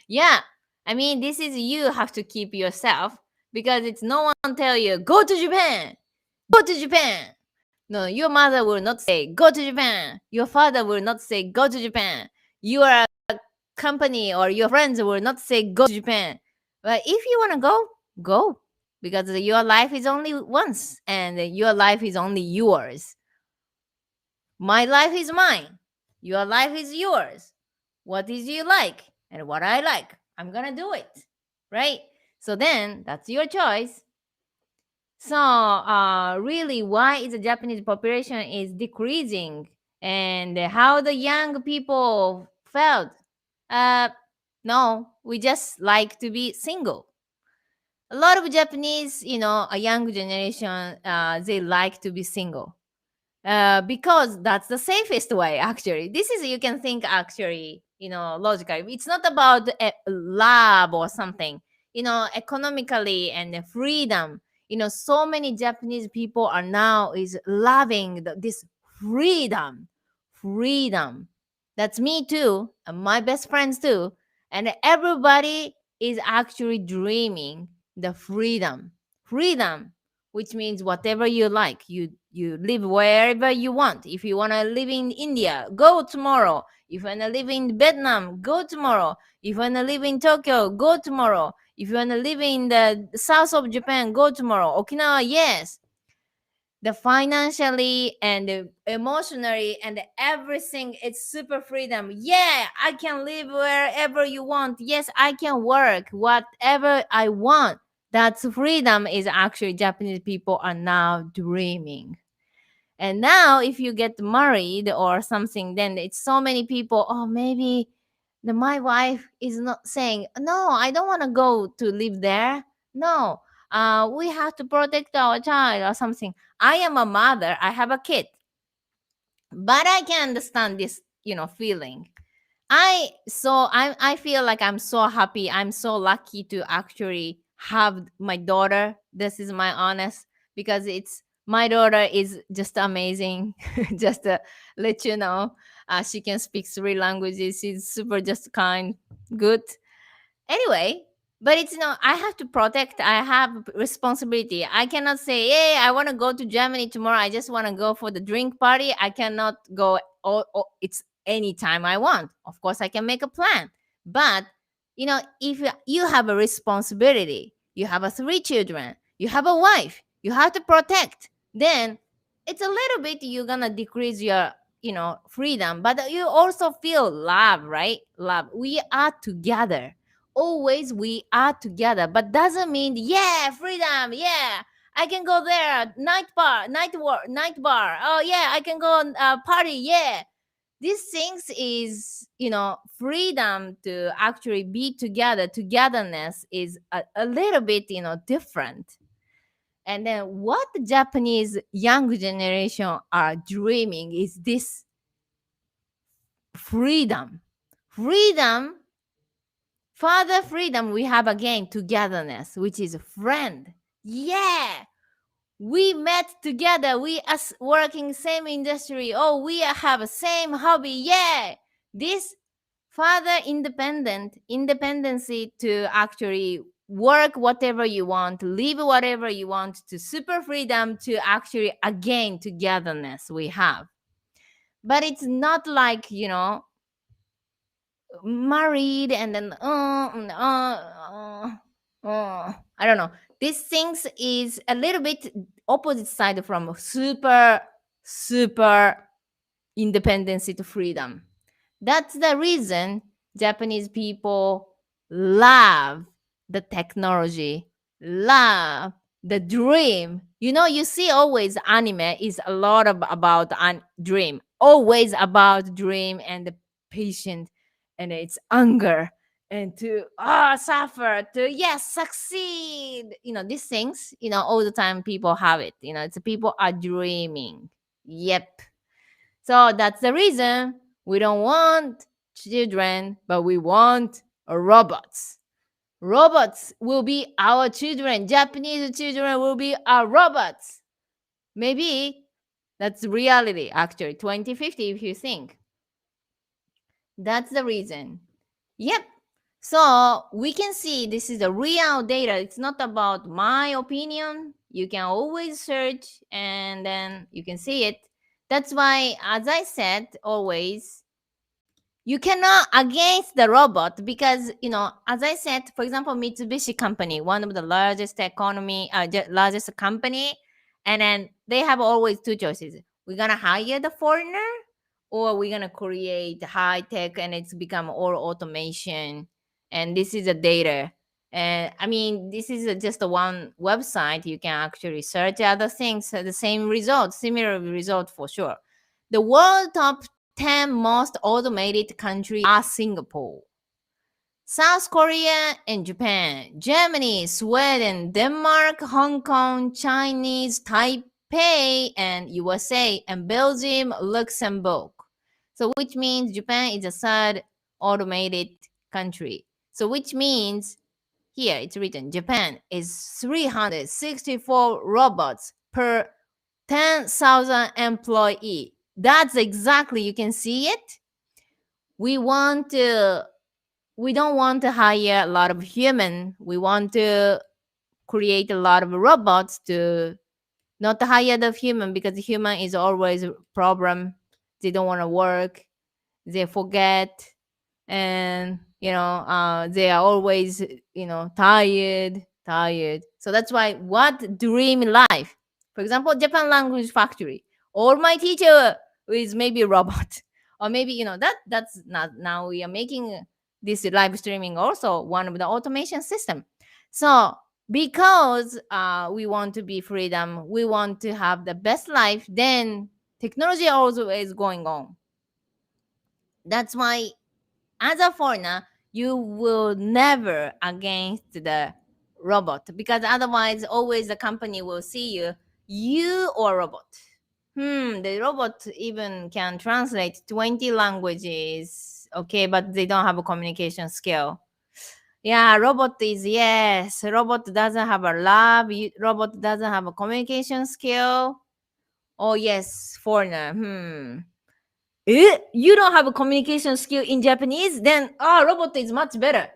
Speaker 1: Yeah, I mean, this is you have to keep yourself, because it's no one tell you go to Japan, go to Japan. No, your mother will not say go to Japan. Your father will not say go to Japan. Your company or your friends will not say go to Japan. But if you want to go, go, because your life is only once, and your life is only yours. My life is mine. Your life is yours. What is you like and what I like, I'm gonna do it, right? So then that's your choice. So really, why is the Japanese population is decreasing, and how the young people felt? No, we just like to be single. A lot of Japanese, a young generation, they like to be single. Because that's the safest way. Actually, this is, you can think, actually, logically, it's not about love or something, economically and freedom. So many Japanese people are now is loving this freedom. That's me too, and my best friends too, and everybody is actually dreaming the freedom, which means whatever you like, you live wherever you want. If you want to live in India, go tomorrow. If you want to live in Vietnam, go tomorrow. If you want to live in Tokyo, go tomorrow. If you want to live in the south of Japan, go tomorrow. Okinawa, yes. The financially and the emotionally and everything, it's super freedom. Yeah, I can live wherever you want. Yes, I can work whatever I want. That's freedom is actually Japanese people are now dreaming. And now if you get married or something, then it's so many people, oh, maybe my wife is not saying, no, I don't want to go to live there. No, we have to protect our child or something. I am a mother, I have a kid, but I can understand this, feeling. I feel like I'm so happy. I'm so lucky to actually have my daughter. This is my honest, because it's my daughter is just amazing. Just to let you know, she can speak 3 languages. She's super just kind, good. Anyway, but it's I have to protect. I have responsibility. I cannot say, hey, I want to go to Germany tomorrow. I just want to go for the drink party. I cannot go. It's anytime I want. Of course, I can make a plan. But if you have a responsibility, you have 3 children, you have a wife, you have to protect. Then it's a little bit you're gonna decrease your freedom, but you also feel love, right? Love. We are together. Always we are together, but doesn't mean, yeah, freedom, yeah, I can go there, night bar, oh yeah, I can go party, yeah. These things is freedom to actually be together. Togetherness is a little bit different. And then what the Japanese young generation are dreaming is this freedom. Further freedom, we have again togetherness, which is a friend. Yeah, we met together. We are working same industry. Oh, we have a same hobby. Yeah, this further independency to actually work whatever you want, live whatever you want, to super freedom to actually again togetherness we have. But it's not like, married and then I don't know. These things is a little bit opposite side from super independency to freedom. That's the reason Japanese people love the technology, love the dream. You see always anime is a lot of about dream, always about dream and the patient and its anger and to suffer to yes succeed. These things, all the time people have it. It's people are dreaming. Yep. So that's the reason we don't want children, but we want robots. Robots will be our children. Japanese children will be our robots. Maybe that's reality, actually. 2050, if you think. That's the reason. Yep. So we can see this is the real data. It's not about my opinion. You can always search and then you can see it. That's why, as I said, always, you cannot against the robot because, as I said, for example, Mitsubishi Company, one of the largest largest company, and then they have always two choices. We're going to hire the foreigner or we're going to create high tech and it's become all automation. And this is a data. And I mean, this is just a one website. You can actually search other things, the same result, similar result for sure. The world top 10 most automated countries are Singapore, South Korea, and Japan, Germany, Sweden, Denmark, Hong Kong, Chinese, Taipei, and USA, and Belgium, Luxembourg. So, which means Japan is the third automated country. So, which means here it's written Japan is 364 robots per 10,000 employee. That's exactly, you can see it. We don't want to hire a lot of human. We want to create a lot of robots to not to hire the human because the human is always a problem. They don't want to work. They forget and they are always tired. So that's why what dream life, for example, Japan language factory, or my teacher is maybe a robot or maybe that's not. Now we are making this live streaming also one of the automation system. So because we want to be freedom, we want to have the best life, then technology also is going on. That's why as a foreigner, you will never against the robot because otherwise, always the company will see you or robot. The robot even can translate 20 languages, okay, but they don't have a communication skill. Yeah, robot is yes. Robot doesn't have a lab. Robot doesn't have a communication skill. Oh yes, foreigner. You don't have a communication skill in Japanese, then robot is much better.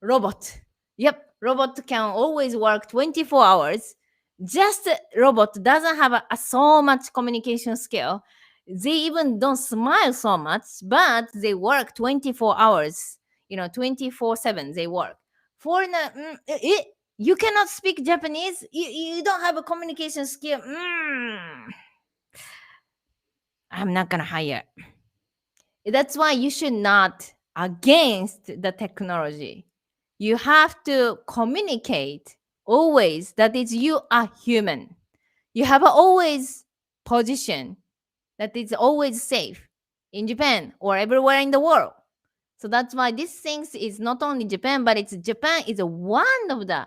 Speaker 1: Robot. Yep, robot can always work 24 hours. Just robot doesn't have so much communication skill. They even don't smile so much, but they work 24 hours. 24/7 they work. Foreigner, you cannot speak Japanese. You don't have a communication skill. I'm not gonna hire. That's why you should not against the technology. You have to communicate always that is you are human. You have always position that is always safe in Japan or everywhere in the world. So that's why these things is not only Japan, but it's Japan is one of the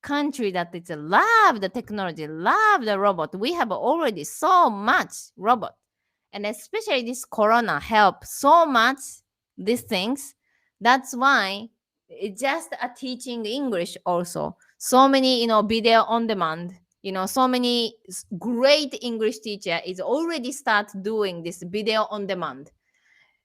Speaker 1: country that it's love the technology, love the robot. We have already so much robot, and especially this Corona help so much these things. That's why it's just a teaching English also. So many video on demand. So many great English teacher is already start doing this video on demand.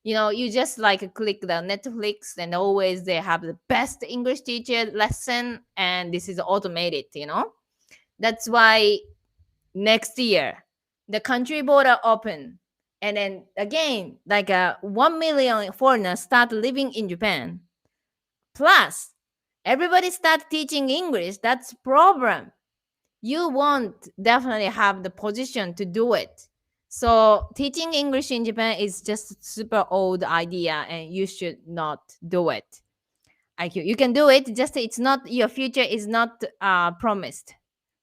Speaker 1: You just like click the Netflix and always they have the best English teacher lesson, and this is automated. That's why next year the country border open, and then again like 1 million foreigners start living in Japan, plus everybody start teaching English. That's problem. You won't definitely have the position to do it. So teaching English in Japan is just super old idea, and you should not do it. You can do it, just it's not, your future is not promised.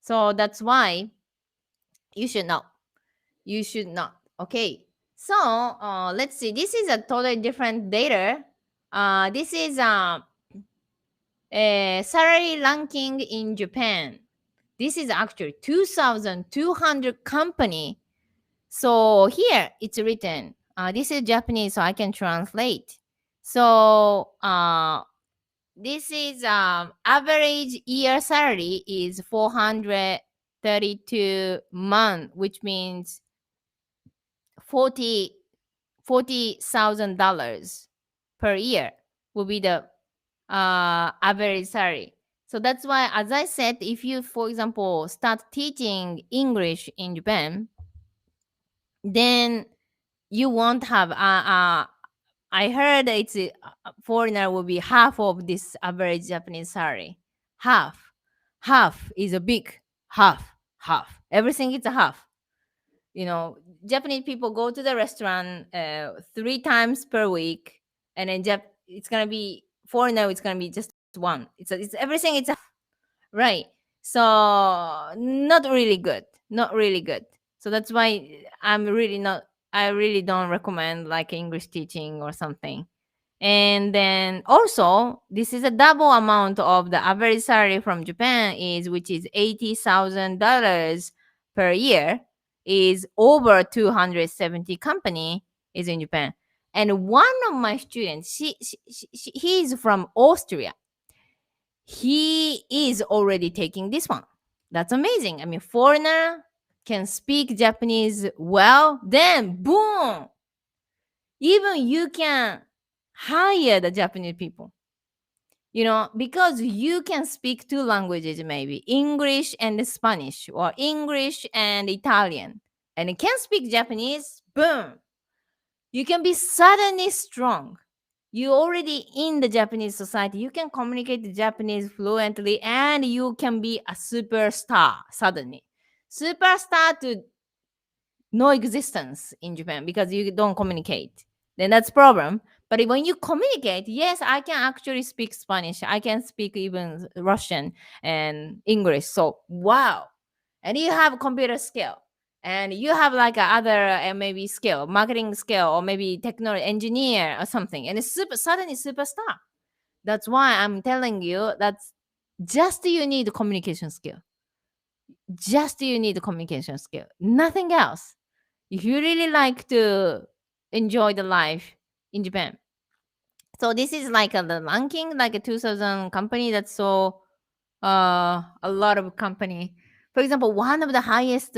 Speaker 1: So that's why you should not. You should not. Okay. So let's see. This is a totally different data. This is a salary ranking in Japan. This is actually 2,200 company. So here it's written. This is Japanese, so I can translate. So this is average year salary is 432 month, which means 40,000 dollars per year will be the average salary. So that's why, as I said, if you, for example, start teaching English in Japan, then you won't have. I heard it's foreigner will be half of this average Japanese salary. Half is a big half. Everything is a half. Japanese people go to the restaurant 3 times per week, and then it's gonna be foreigner. It's gonna be just one. It's everything. It's a right. So not really good. Not really good. So that's why I'm really not. I really don't recommend like English teaching or something. And then also, this is a double amount of the average salary from Japan is, which is $80,000 per year, is over 270 company is in Japan. And one of my students, he's from Austria. He is already taking this one. That's amazing. I mean, foreigner can speak Japanese well, then boom, even you can hire the Japanese people. Because you can speak 2 languages, maybe English and Spanish, or English and Italian, and you can speak Japanese, boom, you can be suddenly strong. You already in the Japanese society, you can communicate the Japanese fluently, and you can be a superstar suddenly. Superstar to no existence in Japan because you don't communicate. Then that's problem. But when you communicate, yes, I can actually speak Spanish. I can speak even Russian and English. So wow. And you have computer skill. And you have like a other maybe skill, marketing skill, or maybe technology engineer or something. And it's suddenly superstar. That's why I'm telling you that's just you need communication skill. Just you need communication skill. Nothing else. If you really like to enjoy the life in Japan. So this is like the ranking, like a 2000 company. That's so a lot of company. For example, one of the highest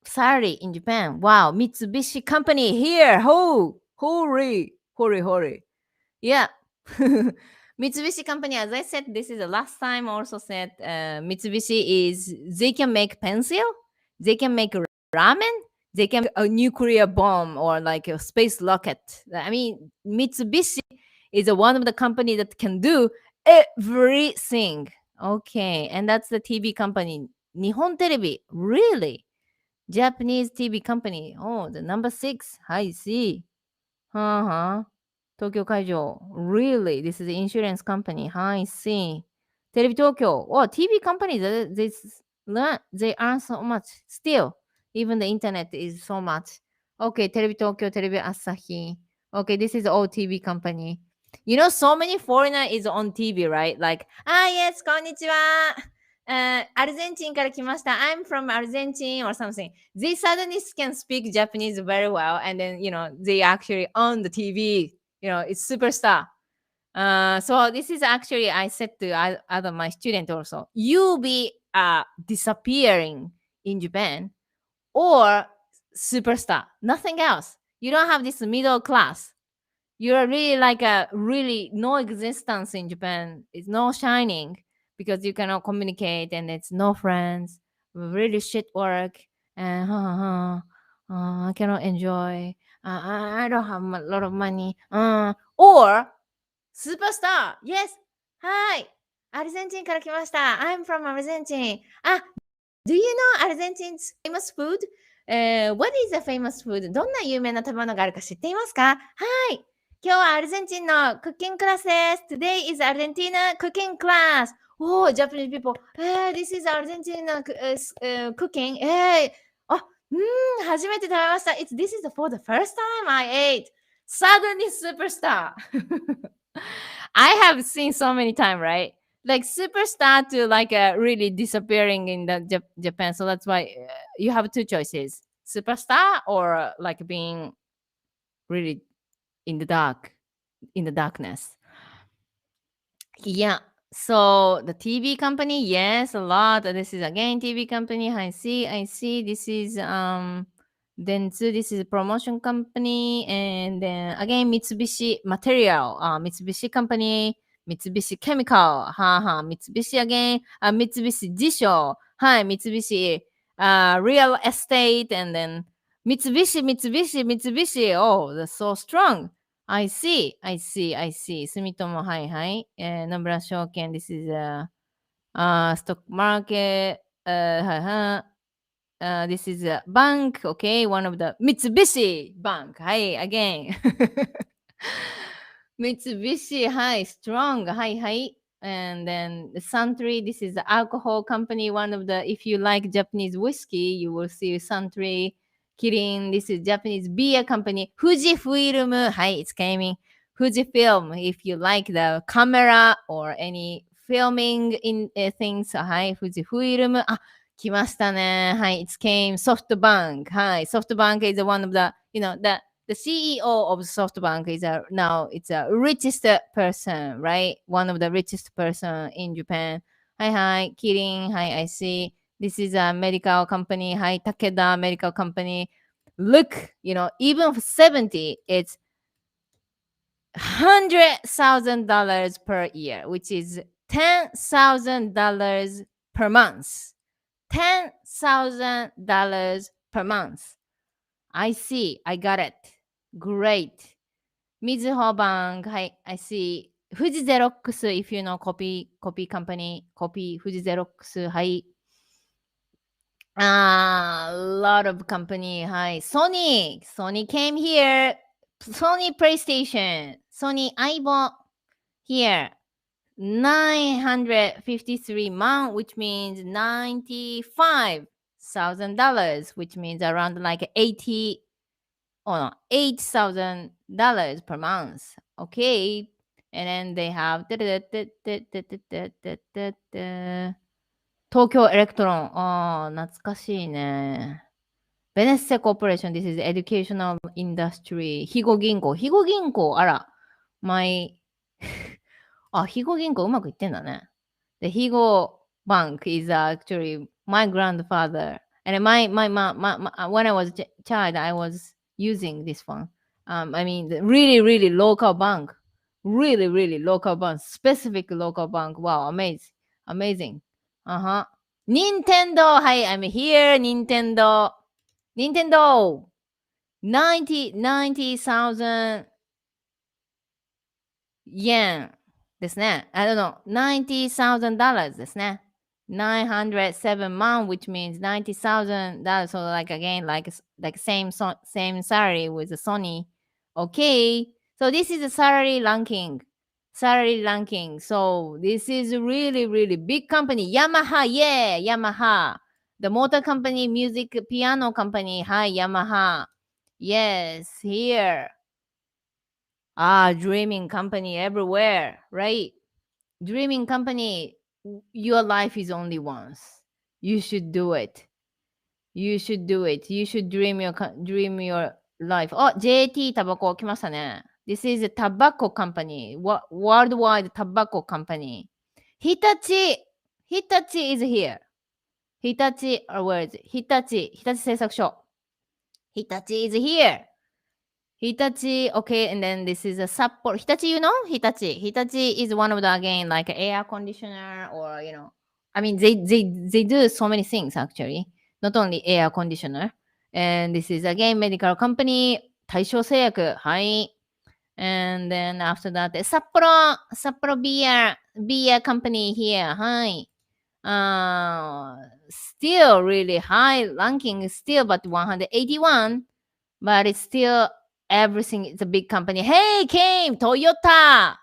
Speaker 1: salary in Japan. Wow, Mitsubishi company here. Hurry. Yeah. Mitsubishi company, as I said, this is the last time I also said Mitsubishi is, they can make pencil, they can make ramen, they can make a nuclear bomb or like a space rocket. I mean, Mitsubishi is one of the company that can do everything. Okay, and that's the TV company. Nihon Terebi, really? Japanese TV company. Oh, the number 6. I see. Uh-huh. Tokyo Kaijo. Really? This is the insurance company. I see. Terebi Tokyo. Oh, TV companies, they earn so much. Still, even the internet is so much. Okay, Terebi Tokyo, Terebi Asahi. Okay, this is all TV company. So many foreigner is on TV, right? Like, yes, konnichiwa. Argentine から来ました. I'm from Argentina or something. They suddenly can speak Japanese very well, and then they actually on the TV. It's superstar. So this is actually I said to other my student also. You be disappearing in Japan or superstar. Nothing else. You don't have this middle class. you're really like a really no existence in Japan. It's no shining because you cannot communicate and it's no friends, really shit work, and I cannot enjoy. I don't have a lot of money. Or superstar. Yes. Hi. アルゼンチンから来ました。I'm from アルゼンチン。Do you know Argentina's famous food? What is the famous food? どんな有名な食べ物があるか知っていますか？はい。今日はアルゼンチンのクッキングクラスです。Today is Argentina cooking class. Oh, Japanese people. This is Argentina cooking. 初めて食べました。This is for the first time I ate. Suddenly superstar. I have seen so many times, right? Like superstar to like really disappearing in the Japan. So that's why you have two choices: superstar or like being really in the darkness. Yeah. So the TV company, yes, a lot. This is again TV company. I see. This is Dentsu. This is a promotion company, and then again Mitsubishi Material. Mitsubishi company. Mitsubishi Chemical. Mitsubishi again. Mitsubishi Jisho. Hi, Mitsubishi. Real estate, and then Mitsubishi. Oh, that's so strong. I see. 住友、はいはい。野村証券、this is stock market, はいはい。this is a bank, okay, one of the Mitsubishi Bank, はい、again. Mitsubishi, hi, strong, hi. And then the Suntory, this is the alcohol company, one of the, if you like Japanese whiskey, you will see Suntory. Kirin, this is Japanese beer company. Fujifilm, hi, it's coming. Fujifilm, if you like the camera or any filming in things, hi, Fujifilm. 来ましたね。はい、it came SoftBank. はい、SoftBank is one of the, the CEO of SoftBank is now it's a richest person, right? One of the richest person in Japan. Hi, Kirin. Hi, I see. This is a medical company. Hi, Takeda medical company. Look, even for 70, it's $100,000 per year, which is $10,000 per month. $10,000 per month. I see. I got it. Great. Mizuho Bank. Hi, I see. Fuji Xerox, if you know copy company. Copy Fuji Xerox. Hi. A lot of company. Hi. Sony. Sony came here. Sony PlayStation. Sony Aibo here. 953 man, which means $95,000, which means around like $8,000 per month. Okay. And then they have Tokyo Electron. 懐かしいね。ベネッセコーポレーション。This is educational industry. 肥後銀行。あら。肥後銀行うまくいってんだね。The Higo Bank is actually my grandfather. And when I was a child, I was using this one. I mean, the really local bank. Really local bank. Specific local bank. Wow, amazing. Nintendo. Hi, I'm here. Nintendo. 90,000 yen ですね。I don't know. $90,000 ですね。907 man, which means $90,000. So like again, like same salary with the Sony. Okay. So this is a salary ranking. So this is really big company. Yamaha, yeah, Yamaha. The motor company, music, piano company. Hi, Yamaha. Yes, here. Dreaming company everywhere, right? Dreaming company, your life is only once. You should do it. You should dream your life. JT タバコ来ましたね。This is a tobacco company. Worldwide tobacco company. Hitachi is here. Where is it? Hitachi製作所. Hitachi is here. Hitachi, okay, and then this is a Sapporo. Hitachi, you know? Hitachi. Hitachi is one of the, again, like air conditioner or, I mean, they do so many things actually, not only air conditioner. And this is again medical company, 大正製薬. Hi. And then after that, Sapporo beer company here. Hi. Still really high ranking, still, but 181, but it's still everything. It's a big company. Hey, came Toyota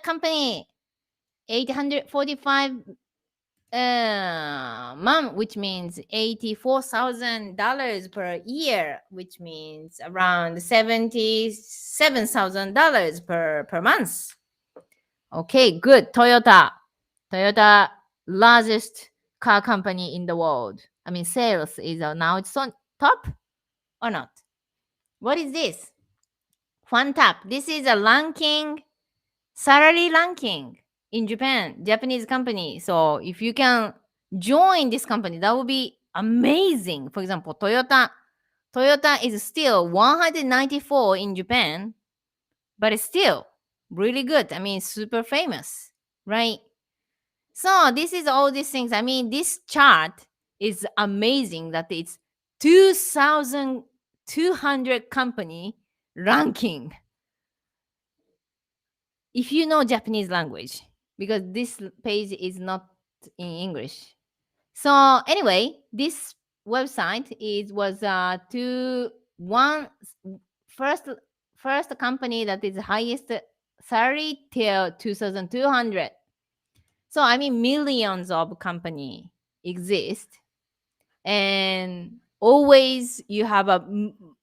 Speaker 1: company, 845 which means $84,000 per year, which means around $77,000 per month. Okay, good. Toyota, largest car company in the world. I mean, sales is now it's on top or not? What is this? Fun tap. This is a ranking, salary ranking in Japan, Japanese company. So if you can join this company, that would be amazing. For example, Toyota is still 194 in Japan, but it's still really good. I mean, super famous, right? So this is all these things. I mean, this chart is amazing that it's 2,200 company ranking. If you know Japanese language, because this page is not in English. So anyway, this website was to one first first company that is highest salary till 2,200. So I mean, millions of company exist, and always you have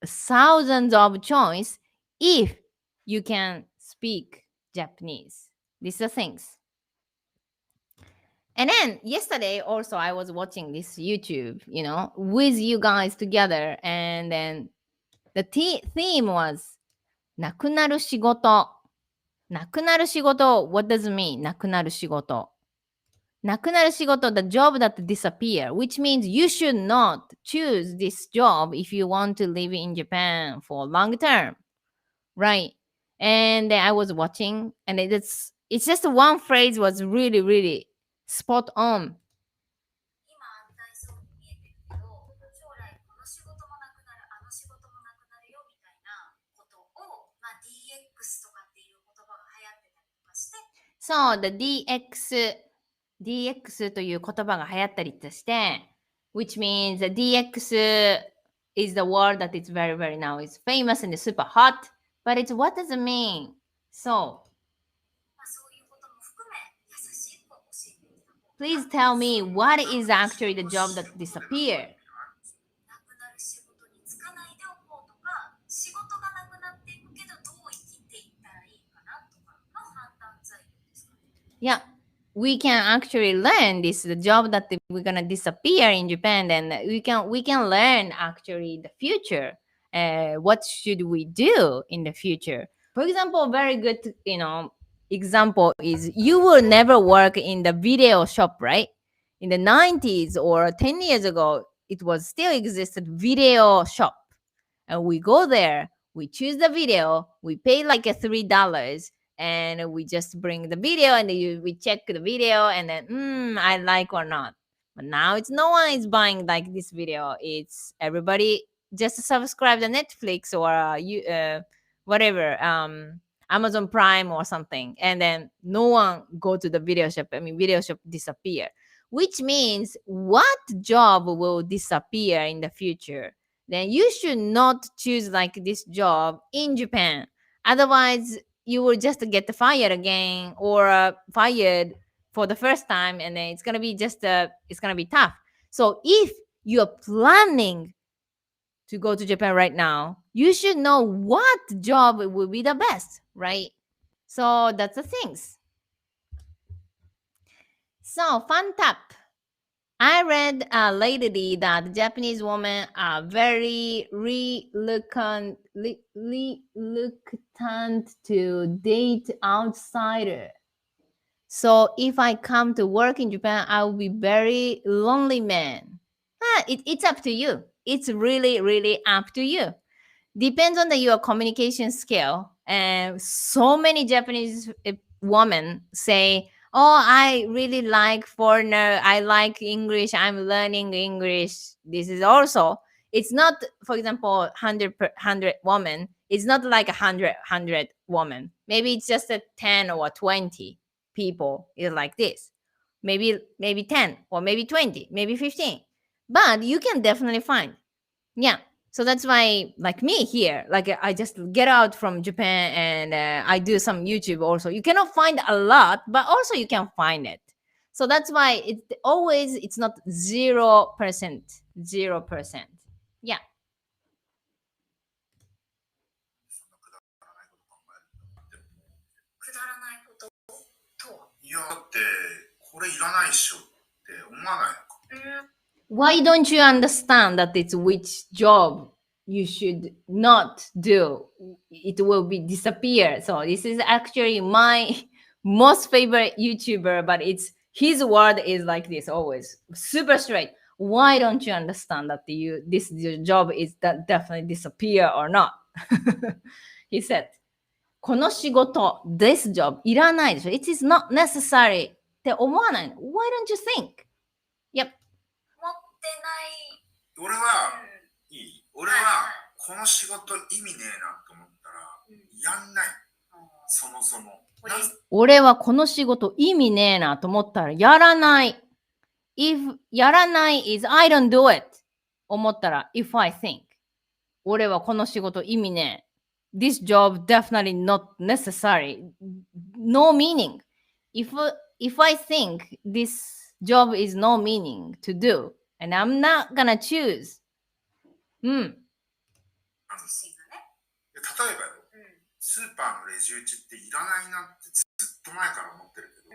Speaker 1: thousands of choice if you can speak Japanese. These are things. And then yesterday also I was watching this YouTube, with you guys together, and then the theme was なくなる仕事。なくなる仕事. What does it mean? なくなる仕事。なくなる仕事, the job that disappear, which means you should not choose this job if you want to live in Japan for long term, right? And then I was watching, and it's just one phrase was really, really spot on. 今安泰そうに見えてるけど、将来この仕事もなくなる、あの仕事もなくなるよみたいなことを、DX とかっていう言葉が流行ってたりとかして。So the DX という言葉が流行ったりとして、which means the DX is the word that is very, very now is famous and super hot, but it's what does it mean? So, please tell me what is actually the job that disappeared. Yeah, we can actually learn this the job that we're gonna disappear in Japan, and we can learn actually the future. What should we do in the future? For example, very good example is you will never work in the video shop, right? In the 90s or 10 years ago, it was still existed video shop, and we go there, we choose the video, we pay like a $3, and we just bring the video, and we check the video, and then I like or not. But now it's no one is buying like this video. It's everybody just subscribe to Netflix or whatever, Amazon Prime or something, and then no one go to the video shop. I mean, video shop disappear, which means what job will disappear in the future? Then you should not choose like this job in Japan. Otherwise, you will just get fired again, or fired for the first time, and then it's gonna be it's gonna be tough. So if you're planning to go to Japan right now, you should know what job will be the best, right? So that's the things. So fun tap. I read lately that Japanese women are very reluctant to date outsider. So if I come to work in Japan, I will be very lonely man. It's up to you. It's really, really up to you. depends on your communication skill. And so many Japanese women say, "Oh, I really like foreigner. I like English. I'm learning English." This is also, it's not, for example, 100 woman. It's not like 100 woman. Maybe it's just a 10 or 20 people is like this. Maybe 10 or maybe 20, maybe 15. But you can definitely find. Yeah. So that's why, like me here, like I just get out from Japan and I do some YouTube also. You cannot find a lot, but also you can find it. So that's why it's not 0%, 0%. Yeah.
Speaker 2: くだらないこととは。いや、だってこれいらないっしょって思わないのか。
Speaker 1: Why don't you understand that it's which job you should not do? It will be disappear. So this is actually my most favorite YouTuber, but it's his word is like this always, super straight. Why don't you understand that this job is that definitely disappear or not? He said, この仕事 this job いらないでしょ It is not necessary って思わないの Why don't you think? Yep.
Speaker 2: 持ってない。俺は、いい。俺はこの仕事意味ねえなと思ったら、やんない。そもそも。
Speaker 1: 俺はこの仕事意味ねえなと思ったらやらない。If やらない is I don't do it 思ったら if I think 俺はこの仕事意味ねえ。This job definitely not necessary. No meaning. If I think this job is no meaning to do, and I'm not gonna choose. うん。
Speaker 2: 例えばよ、スーパーのレジ打ちっていらないなってずっと前から思ってるけど、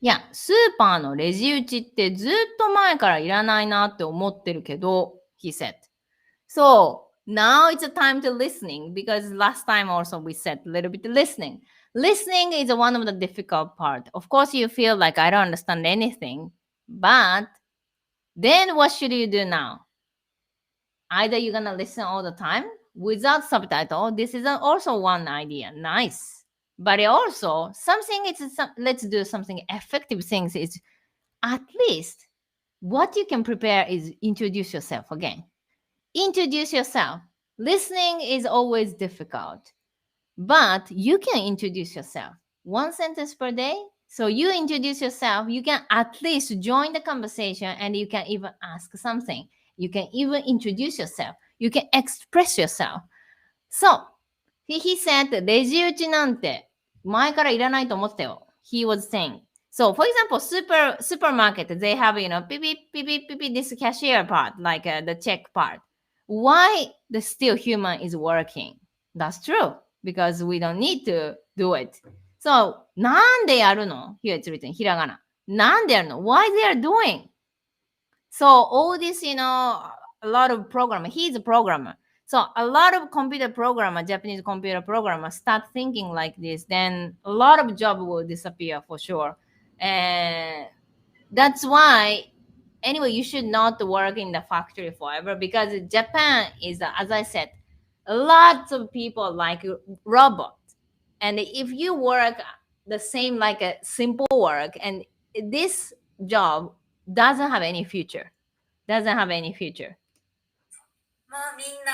Speaker 1: いや、スーパーのレジ打ちってずっと前からいらないなって思ってるけど、he said. So now it's a time to listening because last time also we said a little bit listening. Listening is one of the difficult part. Of course, you feel like I don't understand anything, but then what should you do now? Either you're gonna listen all the time without subtitle. This is also one idea. Nice. But also something is let's do something effective things is at least what you can prepare is introduce yourself again. Introduce yourself. Listening is always difficult, but you can introduce yourself. One sentence per day. So you introduce yourself, you can at least join the conversation and you can even ask something. You can even introduce yourself. You can express yourself. So he said, レジ打ちなんて前からいらないと思ってたよ。He was saying. So, for example, supermarket, they have, beep, beep, beep, beep, beep, beep, this cashier part, like the check part. Why the still human is working? That's true, because we don't need to do it. So, なんでやるの Here it's written, ひらがな。なんでやるの Why they are doing? So, all this, a lot of programmer, he's a programmer. So a lot of computer programmer, Japanese computer programmer start thinking like this, then a lot of job will disappear for sure. And that's why, anyway, you should not work in the factory forever because Japan is, as I said, lots of people like robot. And if you work the same like a simple work, and this job doesn't have any future, doesn't have any future.
Speaker 2: まあみんな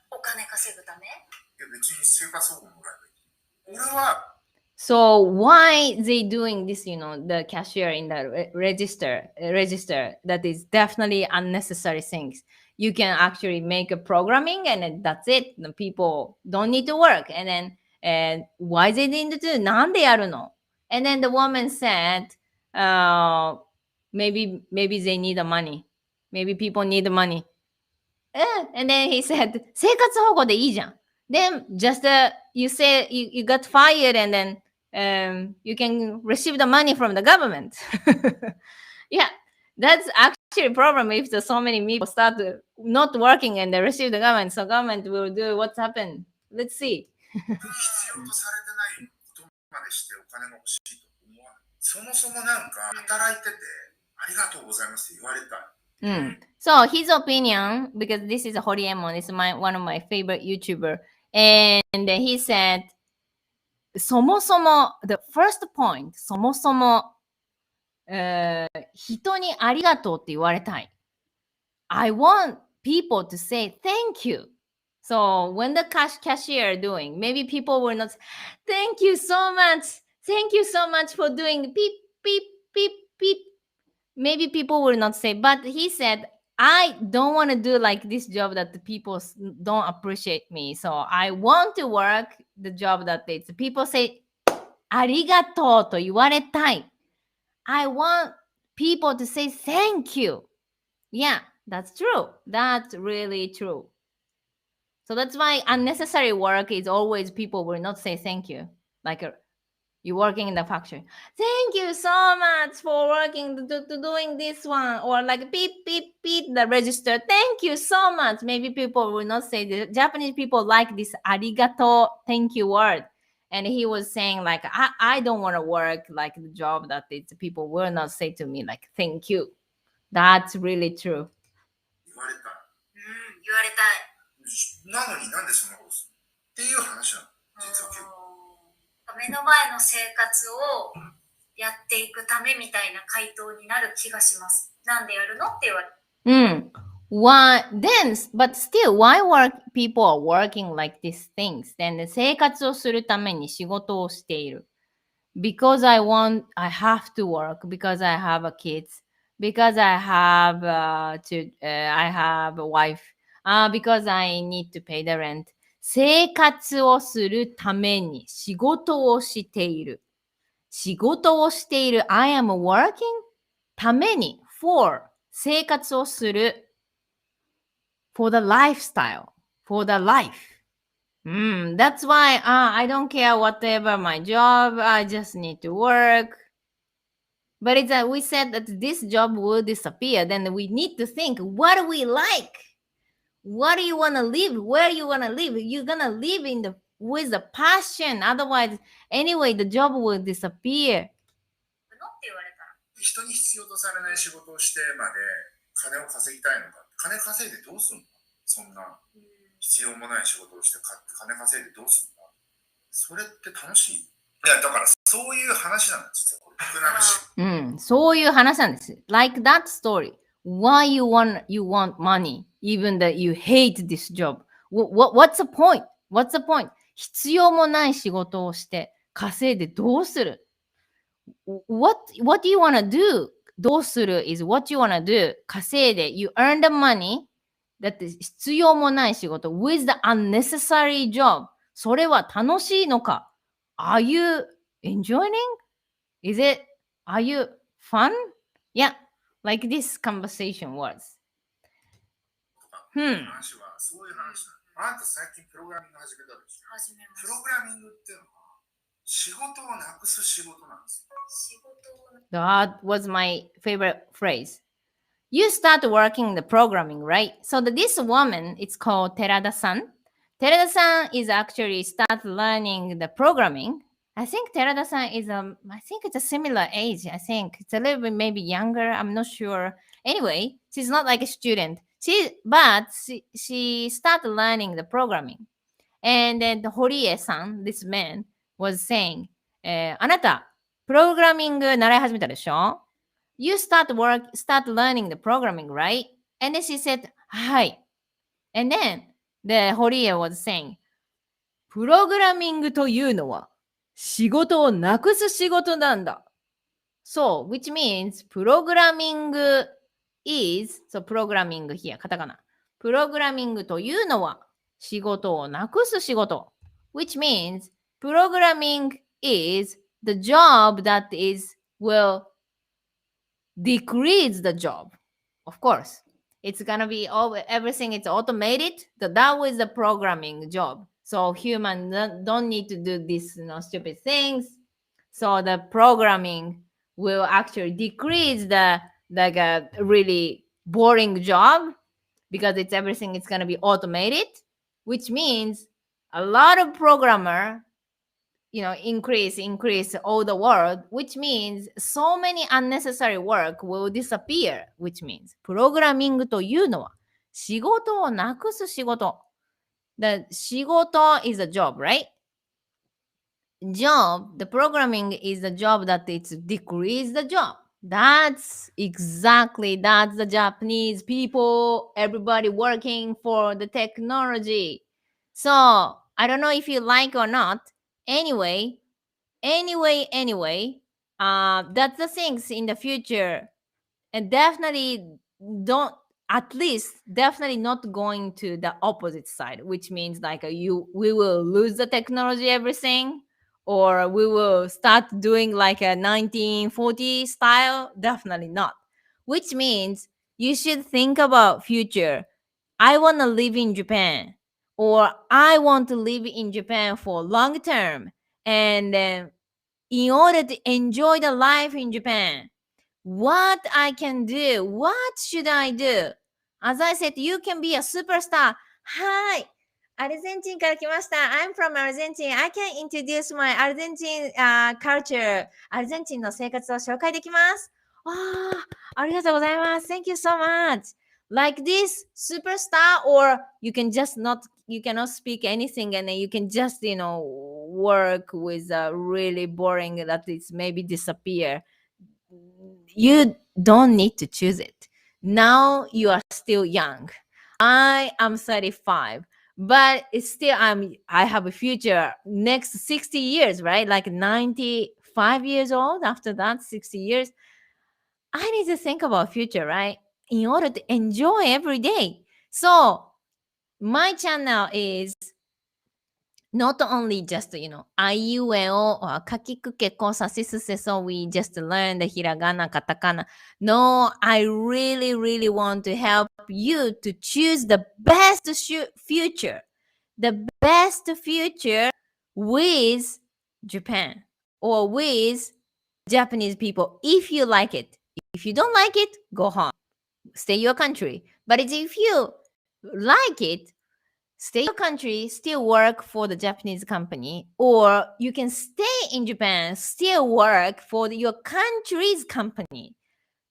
Speaker 2: お金稼ぐため。別に生活保護もらえばいい。俺は。
Speaker 1: So why they doing this, the cashier in the register, that is definitely unnecessary things. You can actually make a programming and that's it. The people don't need to work. And then why they need to do? なんでやるの? And then the woman said, maybe they need the money. Maybe people need the money. And then he said, 生活保護でいいじゃん. Then just you say you got fired and then you can receive the money from the government. Yeah, that's actually a problem if there's so many people start not working and they receive the government. So government will do what's happened. Let's see.
Speaker 2: 必要とされてないことまでしてお金が欲しいと思わない。そもそもなんか働いててありがとうございますって言われたい。
Speaker 1: So his opinion, because this is Horiemon, is one of my favorite YouTuber, and he said, そもそも the first point, そもそも、人にありがとうって言われたい。I want people to say thank you. So when the cashier doing, maybe people will not, thank you so much. Thank you so much for doing beep, beep, beep, beep. Maybe people will not say, but he said, I don't want to do like this job that the people don't appreciate me. So I want to work the job that it's people say, ありがとうと言われたい. I want people to say thank you. Yeah, that's true. That's really true. So that's why unnecessary work is always people will not say thank you. Like you're working in the factory. Thank you so much for working doing this one. Or like beep, beep, beep the register. Thank you so much. Maybe people will not say the Japanese people like this arigato thank you word. And he was saying like, I don't want to work like the job that it's people will not say to me like thank you. That's really true.
Speaker 2: 言われたい。言われたい。なのになんでそんなことするっていう話なの。実は結構。目の前の生活をやっていくためみたいな回答になる気がします。なんでやるのって言われる。
Speaker 1: Why then, but still, why work people are working like these things? Then 生活をするために仕事をしている。Because I have to work, because I have a kids, because I have I have a wife, because I need to pay the rent. 生活をするために仕事をしている。仕事をしている。I am working ために for 生活をする。For the lifestyle, for the life. That's why I don't care whatever my job. I just need to work. But it's we said that this job will disappear. Then we need to think, what do we like? What do you want to live? Where you want to live? You're gonna live in the with the passion. Otherwise, anyway, the job will disappear. 人に必要とされない仕事をしてまで金を稼ぎたいのか。金稼いでどうするの？そんな必要もない仕事をして金稼いでどうするの？それって楽しい？いやだからそういう話なんです、実はこれ。そういう話なんです。Like that story. Why you want money even that you hate this job? What's the point? What's the point? 必要もない仕事をして稼いでどうする？ What do you want to do? どうする is what you want to do. 稼いで you earn the money. だって必要もない仕事 with the unnecessary job. それは楽しいのか？ Are you enjoying? Is it? Are you fun? Yeah, like this conversation was.
Speaker 2: 話はそういう話なの。あなた最近プログラミング始めたでしょ。始めました。プログラミングっていうのは仕事をなくす仕事なんですよ。
Speaker 1: That was my favorite phrase. You start working the programming, right? So this woman, it's called Terada-san. Terada-san is actually start learning the programming. I think Terada-san is I think it's a similar age. I think it's a little bit maybe younger. I'm not sure. Anyway, she's not like a student. She started learning the programming. And then the Horie-san, this man, was saying, あなた、プログラミング習い始めたでしょ？ You start learning the programming, right? And then she said, はい。And then the Horie was saying, プログラミングというのは仕事をなくす仕事なんだ。So, which means プログラミング is, so プログラミング here, カタカナ。プログラミングというのは仕事をなくす仕事。Which means programming is the job that will decrease the job. Of course, it's gonna be everything is automated. That was the programming job. So human don't need to do these stupid things. So the programming will actually decrease the like a really boring job because everything is gonna be automated, which means a lot of programmer increase all the world, which means so many unnecessary work will disappear, which means プログラミングというのは仕事をなくす仕事。The 仕事 is a job, right? Job, the programming is the job that it's decrease the job. That's the Japanese people, everybody working for the technology. So I don't know if you like or not. Anyway, that's the things in the future, and definitely don't, at least definitely not going to the opposite side, which means like we will lose the technology, everything, or we will start doing like a 1940 style. Definitely not. Which means you should think about future. I want to live in Japan, or I want to live in Japan for long term, and then in order to enjoy the life in Japan, what I can do, what should I do? As I said, you can be a superstar. Hi, アルゼンチンから来ました。I'm from Argentina. I can introduce my Argentine culture. アルゼンチンの生活を紹介できます。ありがとうございます。Thank you so much. Like this superstar, or you can just not, you cannot speak anything, and then you can just, work with a really boring that it's maybe disappear. You don't need to choose it. Now you are still young. I am 35, but it's still I have a future next 60 years, right? Like 95 years old. After that 60 years, I need to think about future, right? In order to enjoy every day. So my channel is not only just, a you e o or kakikuke ko sasisuse, so we just learn the hiragana, katakana. No, I really, really want to help you to choose the best future. The best future with Japan or with Japanese people, if you like it. If you don't like it, go home. Stay your country. But if you like it, stay in your country, still work for the Japanese company, or you can stay in Japan, still work for your country's company,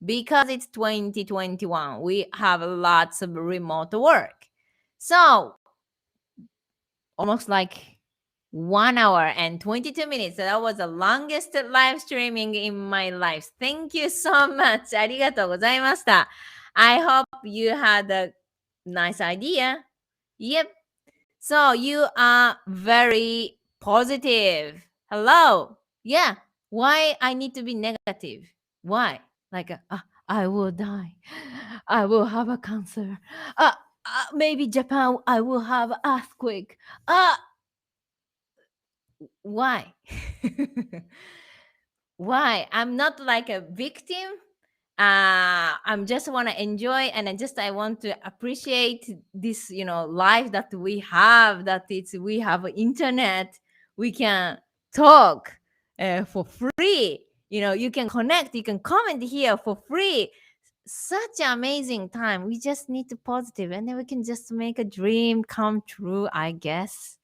Speaker 1: because it's 2021. We have lots of remote work. So almost like 1 hour and 22 minutes. That was the longest live streaming in my life. Thank you so much. ありがとうございました。I hope you had a nice idea. Yep. So you are very positive. Hello. Yeah. Why I need to be negative? Why? Like, I will die. I will have a cancer. Maybe Japan, I will have earthquake. Why? Why? I'm not like a victim. I'm just want to enjoy, and I want to appreciate this, life that we have, that we have internet, we can talk for free, you can connect, you can comment here for free. Such an amazing time. We just need to positive, and then we can just make a dream come true, I guess.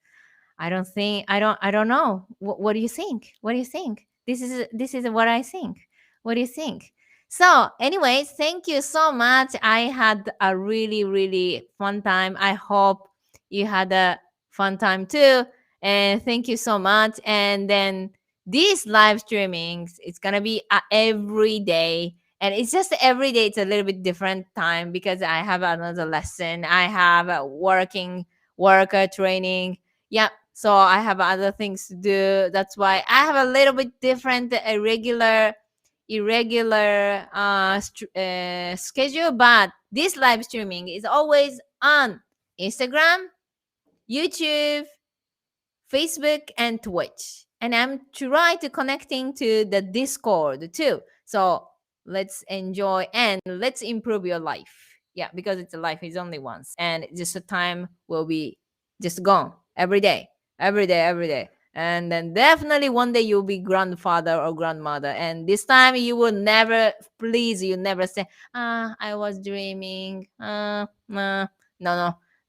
Speaker 1: I don't know. What do you think? What do you think? This is what I think. What do you think? So, anyways, thank you so much. I had a really, really fun time. I hope you had a fun time too. And thank you so much. And then these live streamings, it's gonna be every day. And it's just every day. It's a little bit different time because I have another lesson. I have a worker training. Yeah, so I have other things to do. That's why I have a little bit different irregular schedule, but this live streaming is always on Instagram, YouTube, Facebook, and Twitch. And I'm trying to connecting to the Discord too. So let's enjoy and let's improve your life. Yeah, because it's a life is only once, and just a time will be just gone every day, every day, every day. And then definitely one day you'll be grandfather or grandmother. And this time you will never, please, you never say, I was dreaming. No, no,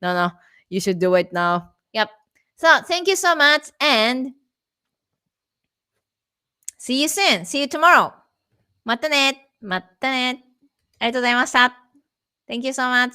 Speaker 1: no. You should do it now. Yep. So thank you so much. And See you soon. See you tomorrow. またね。またね。ありがとうございました。Thank you so much.